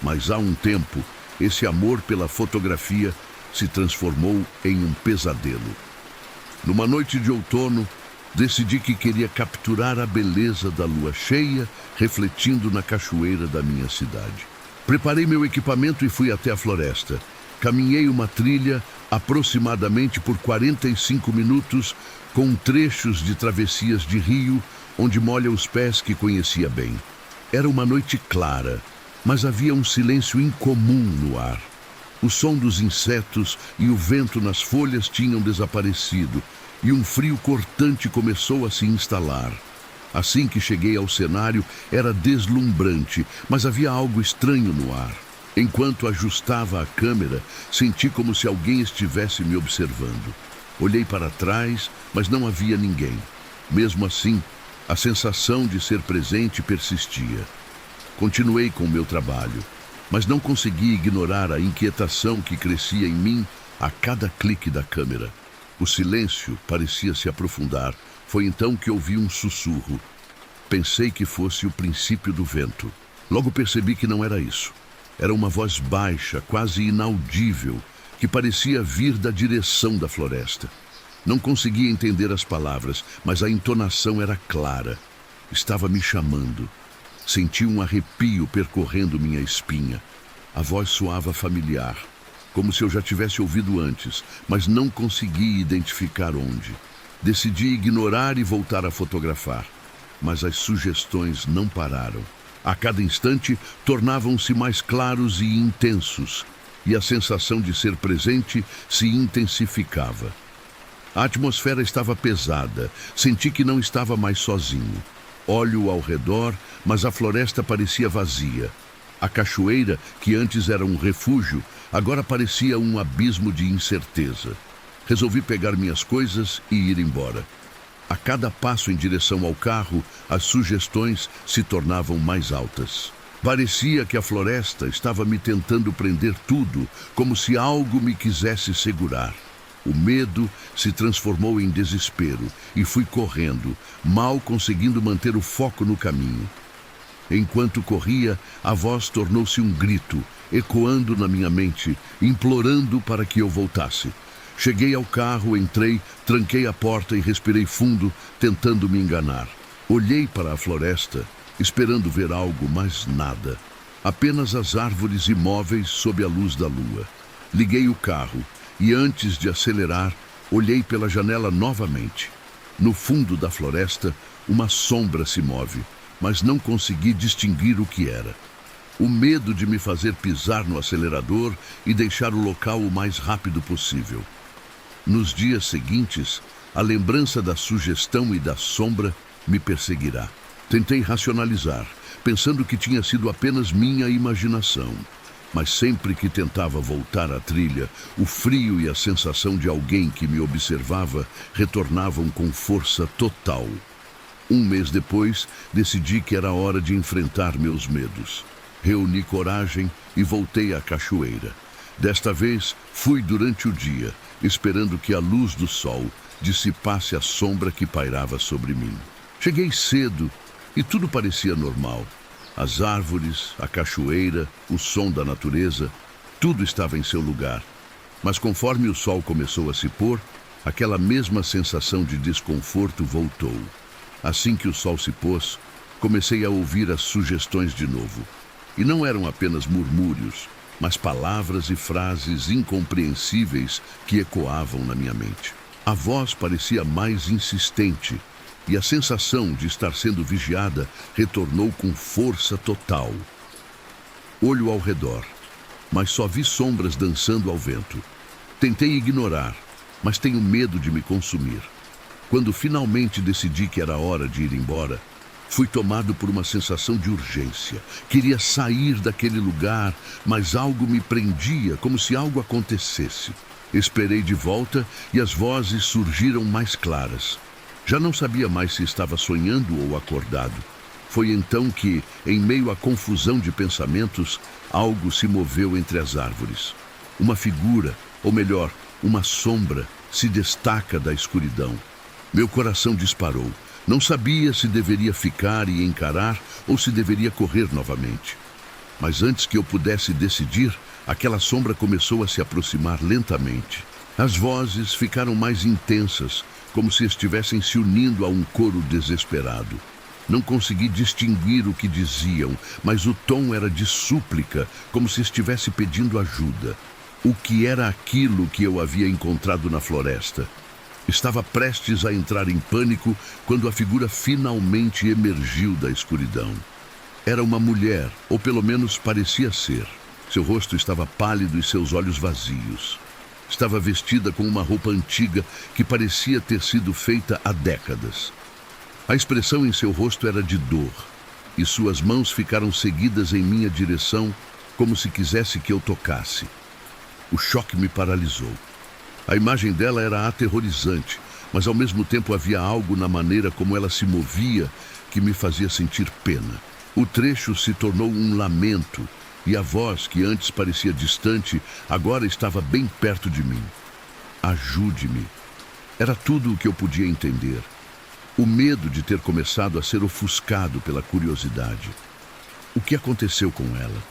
[SPEAKER 1] Mas há um tempo, esse amor pela fotografia se transformou em um pesadelo. Numa noite de outono, decidi que queria capturar a beleza da lua cheia refletindo na cachoeira da minha cidade. Preparei meu equipamento e fui até a floresta. Caminhei uma trilha aproximadamente por 45 minutos, com trechos de travessias de rio, onde molha os pés que conhecia bem. Era uma noite clara, mas havia um silêncio incomum no ar. O som dos insetos e o vento nas folhas tinham desaparecido, e um frio cortante começou a se instalar. Assim que cheguei ao cenário, era deslumbrante, mas havia algo estranho no ar. Enquanto ajustava a câmera, senti como se alguém estivesse me observando. Olhei para trás, mas não havia ninguém. Mesmo assim, a sensação de ser presente persistia. Continuei com o meu trabalho, mas não consegui ignorar a inquietação que crescia em mim a cada clique da câmera. O silêncio parecia se aprofundar. Foi então que ouvi um sussurro. Pensei que fosse o princípio do vento. Logo percebi que não era isso. Era uma voz baixa, quase inaudível, que parecia vir da direção da floresta. Não conseguia entender as palavras, mas a entonação era clara. Estava me chamando. Senti um arrepio percorrendo minha espinha. A voz soava familiar, como se eu já tivesse ouvido antes, mas não consegui identificar onde. Decidi ignorar e voltar a fotografar, mas as sugestões não pararam. A cada instante, tornavam-se mais claros e intensos. e a sensação de ser presente se intensificava. A atmosfera estava pesada, senti que não estava mais sozinho. Olho ao redor, mas a floresta parecia vazia. A cachoeira, que antes era um refúgio, agora parecia um abismo de incerteza. Resolvi pegar minhas coisas e ir embora. A cada passo em direção ao carro, as sugestões se tornavam mais altas. Parecia que a floresta estava me tentando prender tudo, como se algo me quisesse segurar. O medo se transformou em desespero e fui correndo, mal conseguindo manter o foco no caminho. Enquanto corria, a voz tornou-se um grito, ecoando na minha mente, implorando para que eu voltasse. Cheguei ao carro, entrei, tranquei a porta e respirei fundo, tentando me enganar. Olhei para a floresta, esperando ver algo, mas nada. Apenas as árvores imóveis sob a luz da lua. Liguei o carro e, antes de acelerar, olhei pela janela novamente. No fundo da floresta, uma sombra se move, mas não consegui distinguir o que era. O medo de me fazer pisar no acelerador e deixar o local o mais rápido possível. Nos dias seguintes, a lembrança da sugestão e da sombra me perseguirá. Tentei racionalizar, pensando que tinha sido apenas minha imaginação. Mas sempre que tentava voltar à trilha, o frio e a sensação de alguém que me observava retornavam com força total. Um mês depois, decidi que era hora de enfrentar meus medos. Reuni coragem e voltei à cachoeira. Desta vez, fui durante o dia, esperando que a luz do sol dissipasse a sombra que pairava sobre mim. Cheguei cedo e tudo parecia normal. As árvores, a cachoeira, o som da natureza, tudo estava em seu lugar. Mas conforme o sol começou a se pôr, aquela mesma sensação de desconforto voltou. Assim que o sol se pôs, comecei a ouvir as sugestões de novo. E não eram apenas murmúrios, mas palavras e frases incompreensíveis que ecoavam na minha mente. A voz parecia mais insistente, e a sensação de estar sendo vigiada retornou com força total. Olho ao redor, mas só vi sombras dançando ao vento. Tentei ignorar, mas tenho medo de me consumir. Quando finalmente decidi que era hora de ir embora, fui tomado por uma sensação de urgência. Queria sair daquele lugar, mas algo me prendia, como se algo acontecesse. Esperei de volta e as vozes surgiram mais claras. Já não sabia mais se estava sonhando ou acordado. Foi então que, em meio à confusão de pensamentos, algo se moveu entre as árvores. Uma figura, ou melhor, uma sombra, se destaca da escuridão. Meu coração disparou. Não sabia se deveria ficar e encarar ou se deveria correr novamente. Mas antes que eu pudesse decidir, aquela sombra começou a se aproximar lentamente. As vozes ficaram mais intensas, como se estivessem se unindo a um coro desesperado. Não consegui distinguir o que diziam, mas o tom era de súplica, como se estivesse pedindo ajuda. O que era aquilo que eu havia encontrado na floresta? Estava prestes a entrar em pânico quando a figura finalmente emergiu da escuridão. Era uma mulher, ou pelo menos parecia ser. Seu rosto estava pálido e seus olhos vazios. Estava vestida com uma roupa antiga que parecia ter sido feita há décadas. A expressão em seu rosto era de dor, e suas mãos ficaram seguidas em minha direção como se quisesse que eu tocasse. O choque me paralisou. A imagem dela era aterrorizante, mas ao mesmo tempo havia algo na maneira como ela se movia que me fazia sentir pena. O trecho se tornou um lamento, e a voz, que antes parecia distante, agora estava bem perto de mim. Ajude-me. Era tudo o que eu podia entender. O medo de ter começado a ser ofuscado pela curiosidade. O que aconteceu com ela?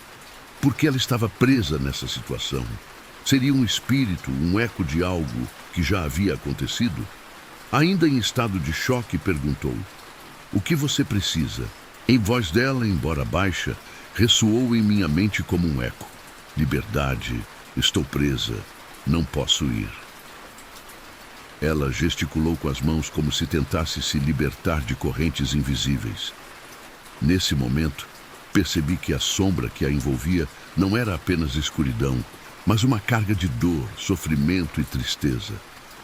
[SPEAKER 1] Por que ela estava presa nessa situação? Seria um espírito, um eco de algo que já havia acontecido? Ainda em estado de choque, perguntou: "O que você precisa?" Em voz dela, embora baixa, ressoou em minha mente como um eco. "Liberdade, estou presa, não posso ir." Ela gesticulou com as mãos como se tentasse se libertar de correntes invisíveis. Nesse momento, percebi que a sombra que a envolvia não era apenas escuridão, mas uma carga de dor, sofrimento e tristeza.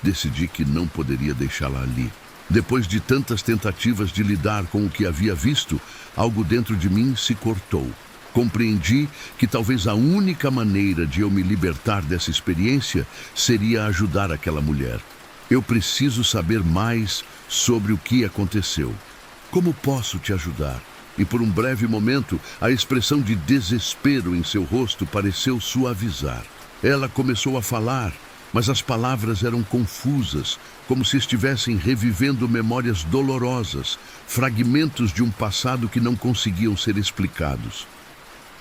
[SPEAKER 1] Decidi que não poderia deixá-la ali. Depois de tantas tentativas de lidar com o que havia visto, algo dentro de mim se cortou. Compreendi que talvez a única maneira de eu me libertar dessa experiência seria ajudar aquela mulher. Eu preciso saber mais sobre o que aconteceu. Como posso te ajudar? E por um breve momento, a expressão de desespero em seu rosto pareceu suavizar. Ela começou a falar, mas as palavras eram confusas, como se estivessem revivendo memórias dolorosas, fragmentos de um passado que não conseguiam ser explicados.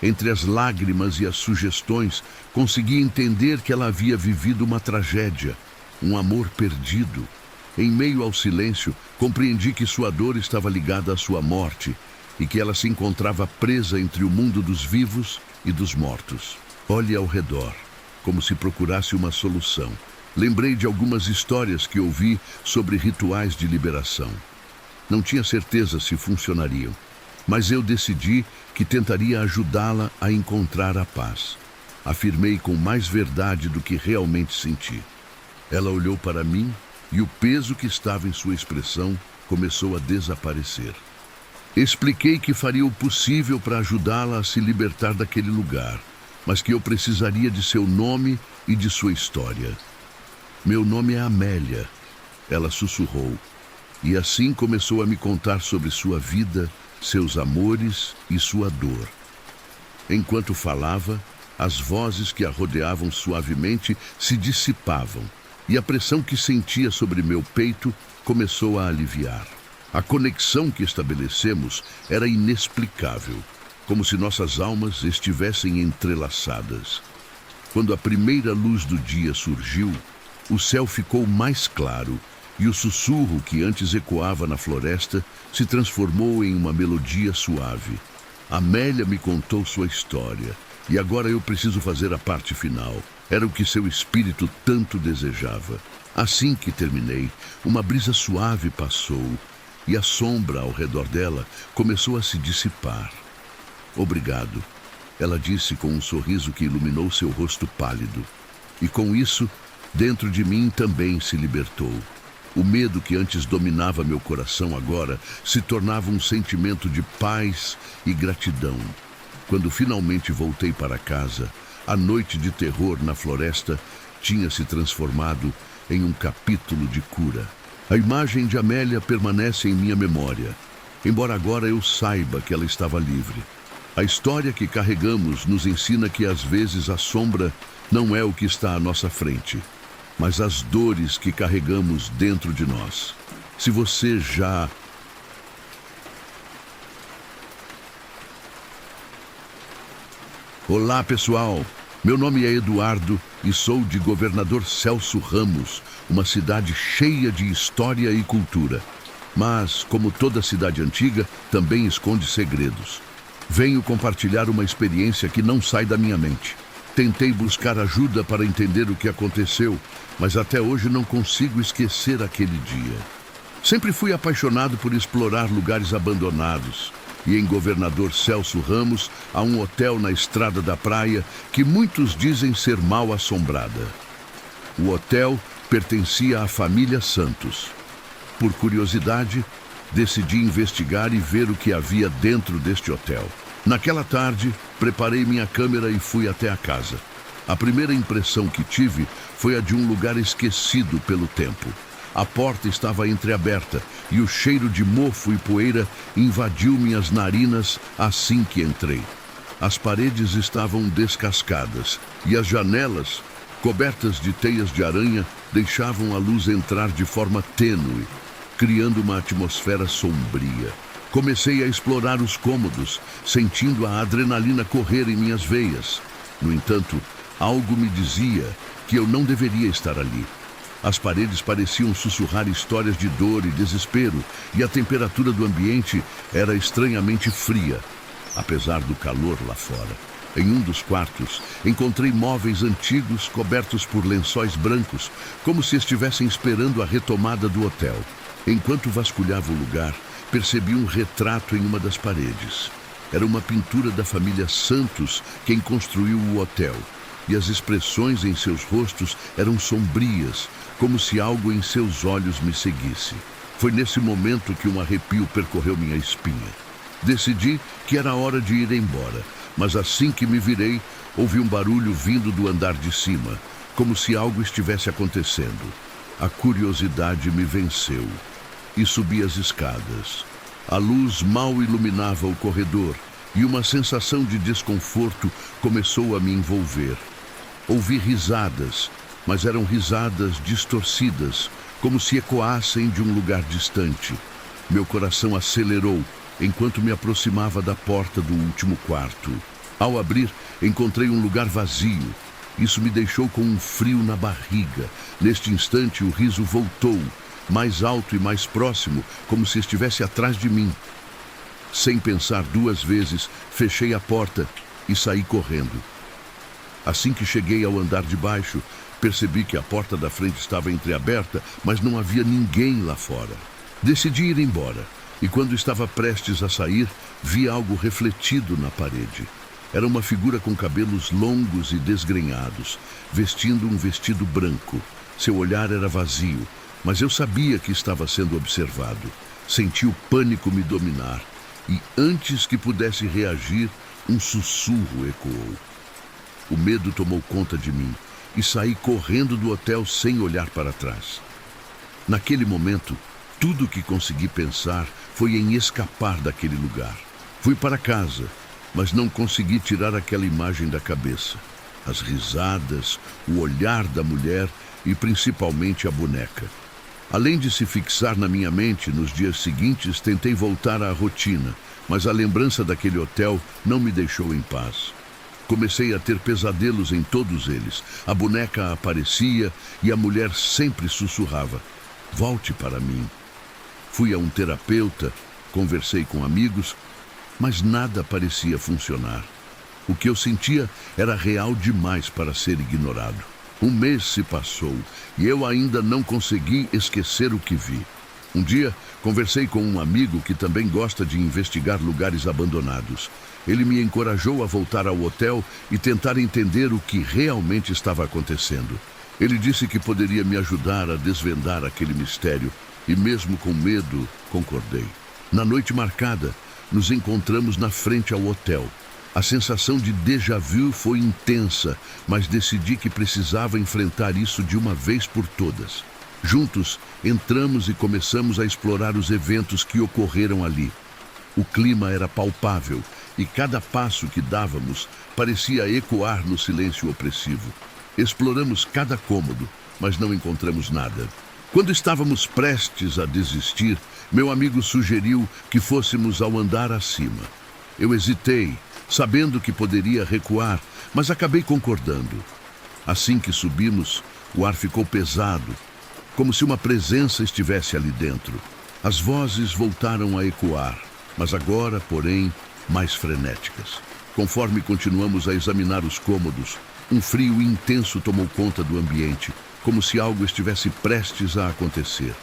[SPEAKER 1] Entre as lágrimas e as sugestões, consegui entender que ela havia vivido uma tragédia, um amor perdido. Em meio ao silêncio, compreendi que sua dor estava ligada à sua morte e que ela se encontrava presa entre o mundo dos vivos e dos mortos. Olhe ao redor, como se procurasse uma solução. Lembrei de algumas histórias que ouvi sobre rituais de liberação. Não tinha certeza se funcionariam, mas eu decidi que tentaria ajudá-la a encontrar a paz. Afirmei com mais verdade do que realmente senti. Ela olhou para mim e o peso que estava em sua expressão começou a desaparecer. Expliquei que faria o possível para ajudá-la a se libertar daquele lugar, mas que eu precisaria de seu nome e de sua história. Meu nome é Amélia, ela sussurrou, e assim começou a me contar sobre sua vida, seus amores e sua dor. Enquanto falava, as vozes que a rodeavam suavemente se dissipavam, e a pressão que sentia sobre meu peito começou a aliviar. A conexão que estabelecemos era inexplicável, como se nossas almas estivessem entrelaçadas. Quando a primeira luz do dia surgiu, o céu ficou mais claro e o sussurro que antes ecoava na floresta se transformou em uma melodia suave. Amélia me contou sua história e agora eu preciso fazer a parte final. Era o que seu espírito tanto desejava. Assim que terminei, uma brisa suave passou e a sombra ao redor dela começou a se dissipar. Obrigado, ela disse com um sorriso que iluminou seu rosto pálido. E com isso, dentro de mim também se libertou. O medo que antes dominava meu coração agora se tornava um sentimento de paz e gratidão. Quando finalmente voltei para casa, a noite de terror na floresta tinha se transformado em um capítulo de cura. A imagem de Amélia permanece em minha memória, embora agora eu saiba que ela estava livre. A história que carregamos nos ensina que às vezes a sombra não é o que está à nossa frente, mas as dores que carregamos dentro de nós. Se você já... Olá, pessoal! Meu nome é Eduardo e sou de Governador Celso Ramos, uma cidade cheia de história e cultura. Mas, como toda cidade antiga, também esconde segredos. Venho compartilhar uma experiência que não sai da minha mente. Tentei buscar ajuda para entender o que aconteceu, mas até hoje não consigo esquecer aquele dia. Sempre fui apaixonado por explorar lugares abandonados. E em Governador Celso Ramos há um hotel na Estrada da Praia que muitos dizem ser mal assombrada. O hotel pertencia à família Santos. Por curiosidade, decidi investigar e ver o que havia dentro deste hotel. Naquela tarde, preparei minha câmera e fui até a casa. A primeira impressão que tive foi a de um lugar esquecido pelo tempo. A porta estava entreaberta e o cheiro de mofo e poeira invadiu minhas narinas assim que entrei. As paredes estavam descascadas e as janelas, cobertas de teias de aranha, deixavam a luz entrar de forma tênue, criando uma atmosfera sombria. Comecei a explorar os cômodos, sentindo a adrenalina correr em minhas veias. No entanto, algo me dizia que eu não deveria estar ali. As paredes pareciam sussurrar histórias de dor e desespero, e a temperatura do ambiente era estranhamente fria, apesar do calor lá fora. Em um dos quartos, encontrei móveis antigos cobertos por lençóis brancos, como se estivessem esperando a retomada do hotel. Enquanto vasculhava o lugar, percebi um retrato em uma das paredes. Era uma pintura da família Santos quem construiu o hotel, e as expressões em seus rostos eram sombrias, como se algo em seus olhos me seguisse. Foi nesse momento que um arrepio percorreu minha espinha. Decidi que era hora de ir embora, mas assim que me virei, ouvi um barulho vindo do andar de cima, como se algo estivesse acontecendo. A curiosidade me venceu e subi as escadas. A luz mal iluminava o corredor e uma sensação de desconforto começou a me envolver. Ouvi risadas, mas eram risadas distorcidas, como se ecoassem de um lugar distante. Meu coração acelerou enquanto me aproximava da porta do último quarto. Ao abrir, encontrei um lugar vazio. Isso me deixou com um frio na barriga. Neste instante, o riso voltou, mais alto e mais próximo, como se estivesse atrás de mim. Sem pensar duas vezes, fechei a porta e saí correndo. Assim que cheguei ao andar de baixo, percebi que a porta da frente estava entreaberta, mas não havia ninguém lá fora. Decidi ir embora, e quando estava prestes a sair, vi algo refletido na parede. Era uma figura com cabelos longos e desgrenhados, vestindo um vestido branco. Seu olhar era vazio, mas eu sabia que estava sendo observado. Senti o pânico me dominar, e antes que pudesse reagir, um sussurro ecoou. O medo tomou conta de mim, e saí correndo do hotel sem olhar para trás. Naquele momento, tudo o que consegui pensar foi em escapar daquele lugar. Fui para casa, mas não consegui tirar aquela imagem da cabeça. As risadas, o olhar da mulher e principalmente a boneca. Além de se fixar na minha mente, nos dias seguintes tentei voltar à rotina, mas a lembrança daquele hotel não me deixou em paz. Comecei a ter pesadelos em todos eles. A boneca aparecia e a mulher sempre sussurrava: "Volte para mim." Fui a um terapeuta, conversei com amigos, mas nada parecia funcionar. O que eu sentia era real demais para ser ignorado. Um mês se passou e eu ainda não consegui esquecer o que vi. Um dia, conversei com um amigo que também gosta de investigar lugares abandonados. Ele me encorajou a voltar ao hotel e tentar entender o que realmente estava acontecendo. Ele disse que poderia me ajudar a desvendar aquele mistério e, mesmo com medo, concordei. Na noite marcada, nos encontramos na frente ao hotel. A sensação de déjà vu foi intensa, mas decidi que precisava enfrentar isso de uma vez por todas. Juntos, entramos e começamos a explorar os eventos que ocorreram ali. O clima era palpável e cada passo que dávamos parecia ecoar no silêncio opressivo. Exploramos cada cômodo, mas não encontramos nada. Quando estávamos prestes a desistir, meu amigo sugeriu que fôssemos ao andar acima. Eu hesitei, sabendo que poderia recuar, mas acabei concordando. Assim que subimos, o ar ficou pesado, como se uma presença estivesse ali dentro. As vozes voltaram a ecoar, mas agora, porém, mais frenéticas. Conforme continuamos a examinar os cômodos, um frio intenso tomou conta do ambiente, como se algo estivesse prestes a acontecer.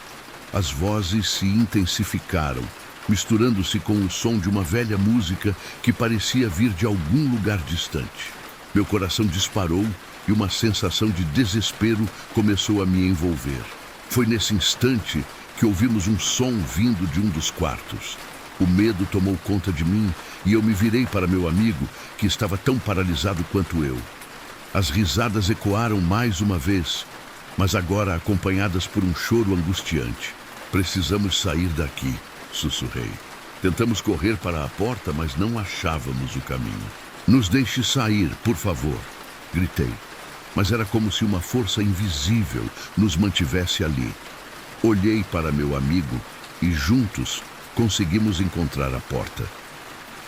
[SPEAKER 1] As vozes se intensificaram, misturando-se com o som de uma velha música que parecia vir de algum lugar distante. Meu coração disparou e uma sensação de desespero começou a me envolver. Foi nesse instante que ouvimos um som vindo de um dos quartos. O medo tomou conta de mim e eu me virei para meu amigo, que estava tão paralisado quanto eu. As risadas ecoaram mais uma vez, mas agora acompanhadas por um choro angustiante. "Precisamos sair daqui", sussurrei. Tentamos correr para a porta, mas não achávamos o caminho. "Nos deixe sair, por favor", gritei. Mas era como se uma força invisível nos mantivesse ali. Olhei para meu amigo e juntos conseguimos encontrar a porta.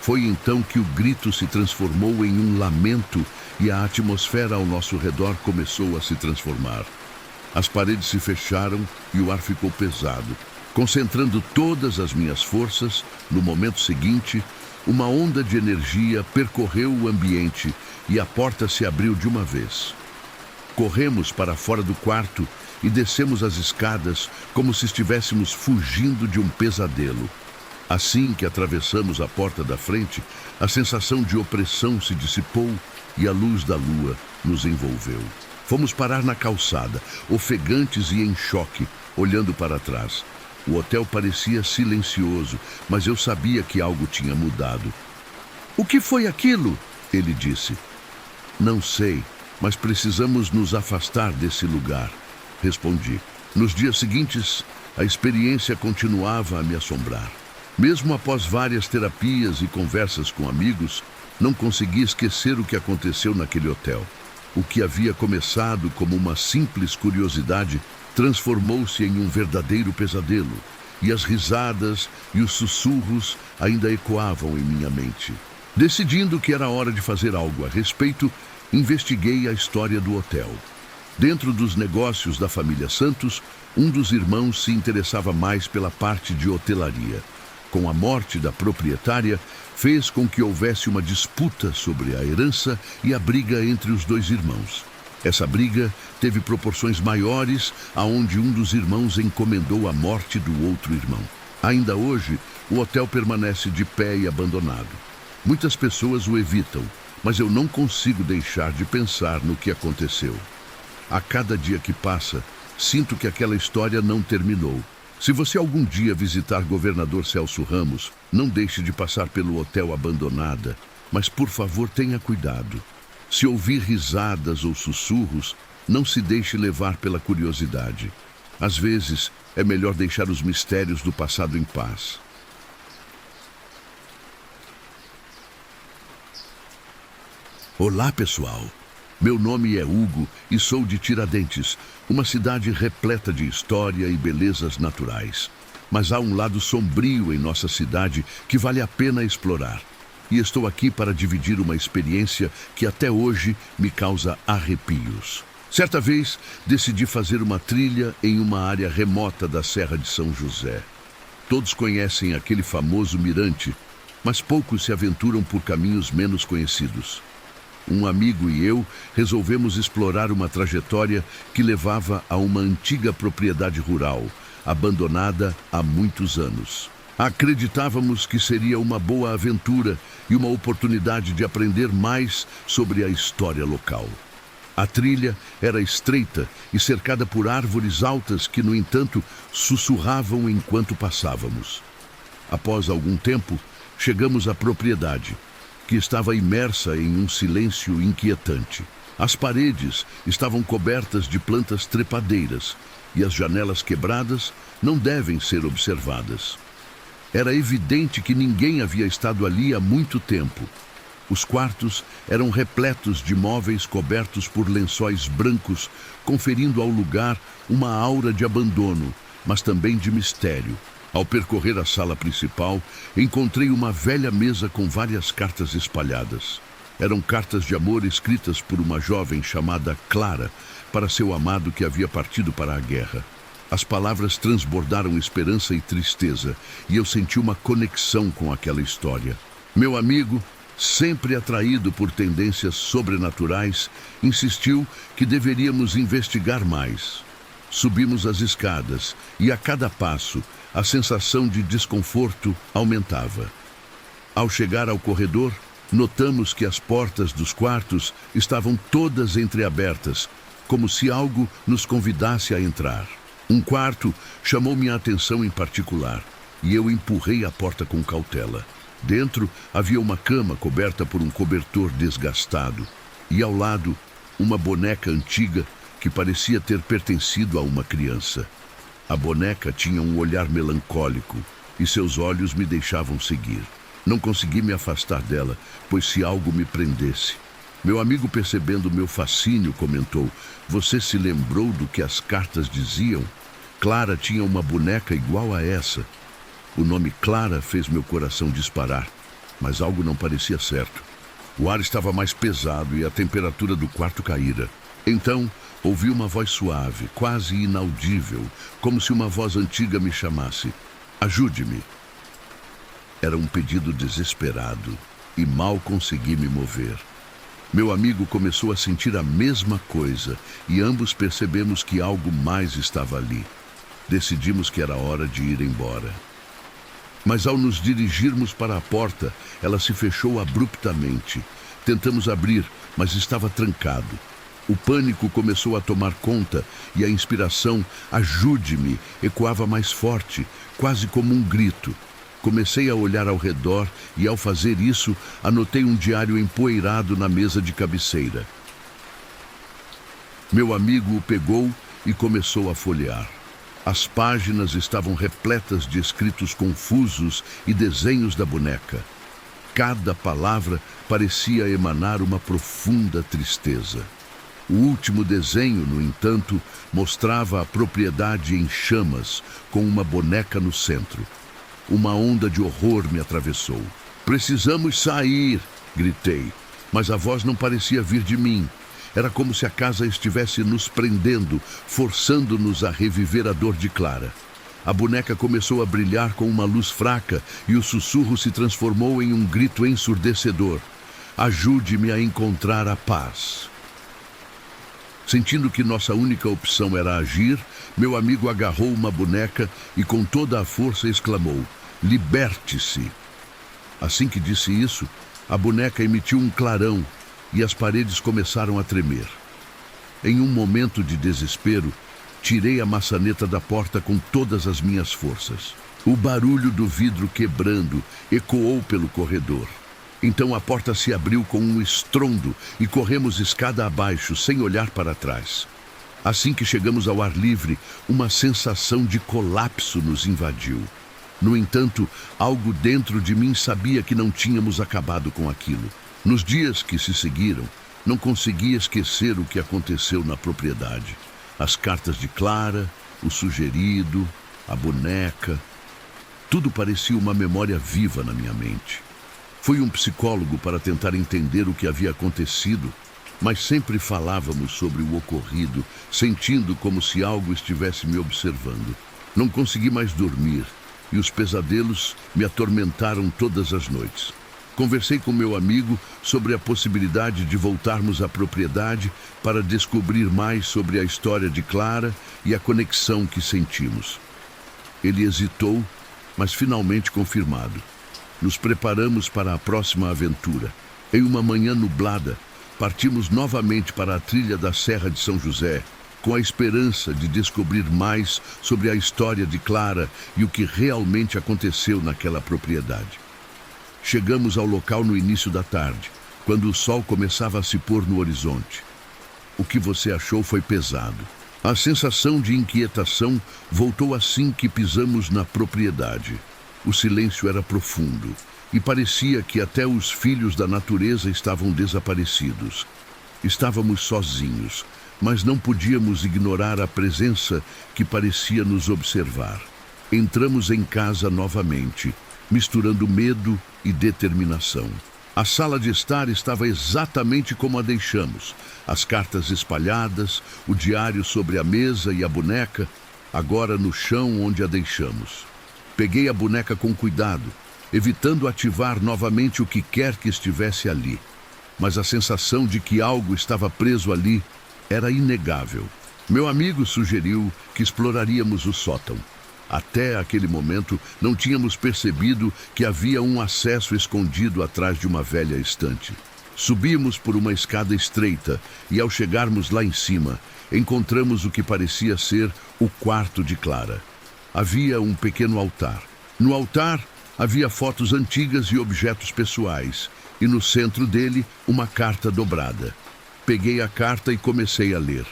[SPEAKER 1] Foi então que o grito se transformou em um lamento e a atmosfera ao nosso redor começou a se transformar. As paredes se fecharam e o ar ficou pesado. Concentrando todas as minhas forças, no momento seguinte, uma onda de energia percorreu o ambiente e a porta se abriu de uma vez. Corremos para fora do quarto e descemos as escadas como se estivéssemos fugindo de um pesadelo. Assim que atravessamos a porta da frente, a sensação de opressão se dissipou e a luz da lua nos envolveu. Fomos parar na calçada, ofegantes e em choque, olhando para trás. O hotel parecia silencioso, mas eu sabia que algo tinha mudado. "O que foi aquilo?" ele disse. "Não sei, mas precisamos nos afastar desse lugar", respondi. Nos dias seguintes, a experiência continuava a me assombrar. Mesmo após várias terapias e conversas com amigos, não consegui esquecer o que aconteceu naquele hotel. O que havia começado como uma simples curiosidade transformou-se em um verdadeiro pesadelo, e as risadas e os sussurros ainda ecoavam em minha mente. Decidindo que era hora de fazer algo a respeito, investiguei a história do hotel. Dentro dos negócios da família Santos, um dos irmãos se interessava mais pela parte de hotelaria. Com a morte da proprietária, fez com que houvesse uma disputa sobre a herança e a briga entre os dois irmãos. Essa briga teve proporções maiores, aonde um dos irmãos encomendou a morte do outro irmão. Ainda hoje, o hotel permanece de pé e abandonado. Muitas pessoas o evitam, mas eu não consigo deixar de pensar no que aconteceu. A cada dia que passa, sinto que aquela história não terminou. Se você algum dia visitar Governador Celso Ramos, não deixe de passar pelo hotel Abandonada, mas por favor tenha cuidado. Se ouvir risadas ou sussurros, não se deixe levar pela curiosidade. Às vezes, é melhor deixar os mistérios do passado em paz. Olá, pessoal. Meu nome é Hugo e sou de Tiradentes, uma cidade repleta de história e belezas naturais. Mas há um lado sombrio em nossa cidade que vale a pena explorar. E estou aqui para dividir uma experiência que até hoje me causa arrepios. Certa vez, decidi fazer uma trilha em uma área remota da Serra de São José. Todos conhecem aquele famoso mirante, mas poucos se aventuram por caminhos menos conhecidos. Um amigo e eu resolvemos explorar uma trajetória que levava a uma antiga propriedade rural, abandonada há muitos anos. Acreditávamos que seria uma boa aventura e uma oportunidade de aprender mais sobre a história local. A trilha era estreita e cercada por árvores altas que, no entanto, sussurravam enquanto passávamos. Após algum tempo, chegamos à propriedade, que estava imersa em um silêncio inquietante. As paredes estavam cobertas de plantas trepadeiras e as janelas quebradas não devem ser observadas. Era evidente que ninguém havia estado ali há muito tempo. Os quartos eram repletos de móveis cobertos por lençóis brancos, conferindo ao lugar uma aura de abandono, mas também de mistério. Ao percorrer a sala principal, encontrei uma velha mesa com várias cartas espalhadas. Eram cartas de amor escritas por uma jovem chamada Clara para seu amado que havia partido para a guerra. As palavras transbordaram esperança e tristeza, e eu senti uma conexão com aquela história. Meu amigo, sempre atraído por tendências sobrenaturais, insistiu que deveríamos investigar mais. Subimos as escadas e, a cada passo, a sensação de desconforto aumentava. Ao chegar ao corredor, notamos que as portas dos quartos estavam todas entreabertas, como se algo nos convidasse a entrar. Um quarto chamou minha atenção em particular, e eu empurrei a porta com cautela. Dentro havia uma cama coberta por um cobertor desgastado, e ao lado, uma boneca antiga que parecia ter pertencido a uma criança. A boneca tinha um olhar melancólico e seus olhos me deixavam seguir. Não consegui me afastar dela, pois se algo me prendesse. Meu amigo, percebendo meu fascínio, comentou: "Você se lembrou do que as cartas diziam? Clara tinha uma boneca igual a essa." O nome Clara fez meu coração disparar, mas algo não parecia certo. O ar estava mais pesado e a temperatura do quarto caíra. Então, ouvi uma voz suave, quase inaudível, como se uma voz antiga me chamasse: "Ajude-me." Era um pedido desesperado e mal consegui me mover. Meu amigo começou a sentir a mesma coisa e ambos percebemos que algo mais estava ali. Decidimos que era hora de ir embora. Mas ao nos dirigirmos para a porta, ela se fechou abruptamente. Tentamos abrir, mas estava trancado. O pânico começou a tomar conta e a inspiração, ajude-me, ecoava mais forte, quase como um grito. Comecei a olhar ao redor e, ao fazer isso, anotei um diário empoeirado na mesa de cabeceira. Meu amigo o pegou e começou a folhear. As páginas estavam repletas de escritos confusos e desenhos da boneca. Cada palavra parecia emanar uma profunda tristeza. O último desenho, no entanto, mostrava a propriedade em chamas, com uma boneca no centro. Uma onda de horror me atravessou. "Precisamos sair!" gritei, mas a voz não parecia vir de mim. Era como se a casa estivesse nos prendendo, forçando-nos a reviver a dor de Clara. A boneca começou a brilhar com uma luz fraca e o sussurro se transformou em um grito ensurdecedor. "Ajude-me a encontrar a paz." Sentindo que nossa única opção era agir, meu amigo agarrou uma boneca e com toda a força exclamou: "Liberte-se!" Assim que disse isso, a boneca emitiu um clarão e as paredes começaram a tremer. Em um momento de desespero, tirei a maçaneta da porta com todas as minhas forças. O barulho do vidro quebrando ecoou pelo corredor. Então a porta se abriu com um estrondo e corremos escada abaixo, sem olhar para trás. Assim que chegamos ao ar livre, uma sensação de colapso nos invadiu. No entanto, algo dentro de mim sabia que não tínhamos acabado com aquilo. Nos dias que se seguiram, não consegui esquecer o que aconteceu na propriedade. As cartas de Clara, o sugerido, a boneca. Tudo parecia uma memória viva na minha mente. Fui um psicólogo para tentar entender o que havia acontecido, mas sempre falávamos sobre o ocorrido, sentindo como se algo estivesse me observando. Não consegui mais dormir e os pesadelos me atormentaram todas as noites. Conversei com meu amigo sobre a possibilidade de voltarmos à propriedade para descobrir mais sobre a história de Clara e a conexão que sentimos. Ele hesitou, mas finalmente confirmado. Nos preparamos para a próxima aventura. Em uma manhã nublada, partimos novamente para a trilha da Serra de São José, com a esperança de descobrir mais sobre a história de Clara e o que realmente aconteceu naquela propriedade. Chegamos ao local no início da tarde, quando o sol começava a se pôr no horizonte. O que você achou foi pesado. A sensação de inquietação voltou assim que pisamos na propriedade. O silêncio era profundo e parecia que até os filhos da natureza estavam desaparecidos. Estávamos sozinhos, mas não podíamos ignorar a presença que parecia nos observar. Entramos em casa novamente, misturando medo e determinação. A sala de estar estava exatamente como a deixamos. As cartas espalhadas, o diário sobre a mesa e a boneca, agora no chão onde a deixamos. Peguei a boneca com cuidado, evitando ativar novamente o que quer que estivesse ali. Mas a sensação de que algo estava preso ali era inegável. Meu amigo sugeriu que exploraríamos o sótão. Até aquele momento, não tínhamos percebido que havia um acesso escondido atrás de uma velha estante. Subimos por uma escada estreita e, ao chegarmos lá em cima, encontramos o que parecia ser o quarto de Clara. Havia um pequeno altar. No altar, havia fotos antigas e objetos pessoais, e no centro dele, uma carta dobrada. Peguei a carta e comecei a ler.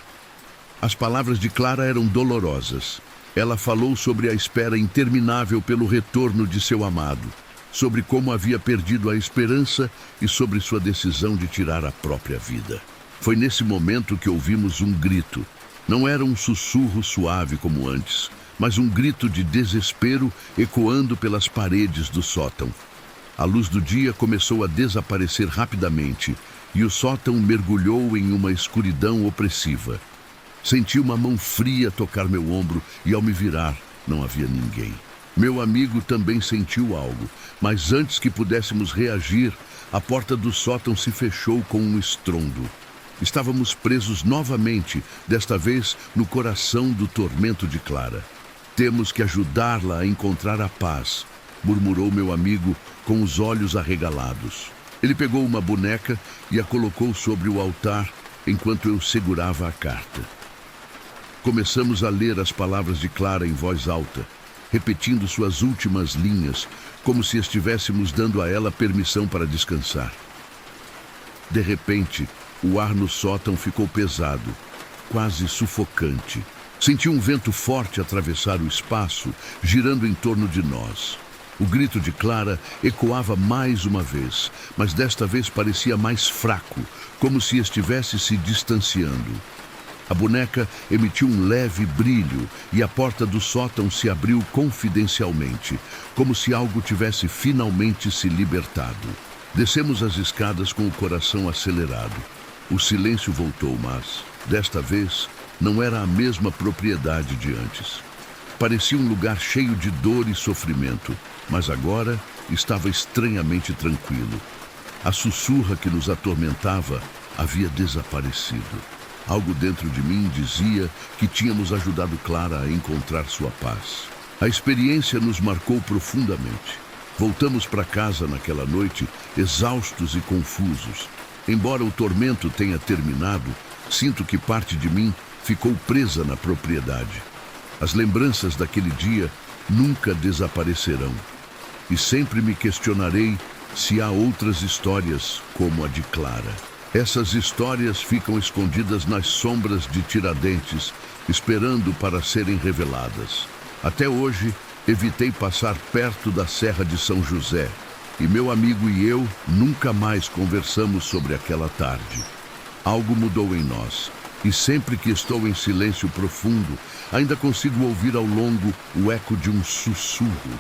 [SPEAKER 1] As palavras de Clara eram dolorosas. Ela falou sobre a espera interminável pelo retorno de seu amado, sobre como havia perdido a esperança e sobre sua decisão de tirar a própria vida. Foi nesse momento que ouvimos um grito. Não era um sussurro suave como antes, mas um grito de desespero ecoando pelas paredes do sótão. A luz do dia começou a desaparecer rapidamente e o sótão mergulhou em uma escuridão opressiva. Senti uma mão fria tocar meu ombro e, ao me virar, não havia ninguém. Meu amigo também sentiu algo, mas antes que pudéssemos reagir, a porta do sótão se fechou com um estrondo. Estávamos presos novamente, desta vez no coração do tormento de Clara. "Temos que ajudá-la a encontrar a paz", murmurou meu amigo com os olhos arregalados. Ele pegou uma boneca e a colocou sobre o altar enquanto eu segurava a carta. Começamos a ler as palavras de Clara em voz alta, repetindo suas últimas linhas, como se estivéssemos dando a ela permissão para descansar. De repente, o ar no sótão ficou pesado, quase sufocante. Senti um vento forte atravessar o espaço, girando em torno de nós. O grito de Clara ecoava mais uma vez, mas desta vez parecia mais fraco, como se estivesse se distanciando. A boneca emitiu um leve brilho e a porta do sótão se abriu confidencialmente, como se algo tivesse finalmente se libertado. Descemos as escadas com o coração acelerado. O silêncio voltou, mas, desta vez, não era a mesma propriedade de antes. Parecia um lugar cheio de dor e sofrimento, mas agora estava estranhamente tranquilo. A sussurra que nos atormentava havia desaparecido. Algo dentro de mim dizia que tínhamos ajudado Clara a encontrar sua paz. A experiência nos marcou profundamente. Voltamos para casa naquela noite, exaustos e confusos. Embora o tormento tenha terminado, sinto que parte de mim ficou presa na propriedade. As lembranças daquele dia nunca desaparecerão. E sempre me questionarei se há outras histórias como a de Clara. Essas histórias ficam escondidas nas sombras de Tiradentes, esperando para serem reveladas. Até hoje, evitei passar perto da Serra de São José, e meu amigo e eu nunca mais conversamos sobre aquela tarde. Algo mudou em nós, e sempre que estou em silêncio profundo, ainda consigo ouvir ao longo o eco de um sussurro.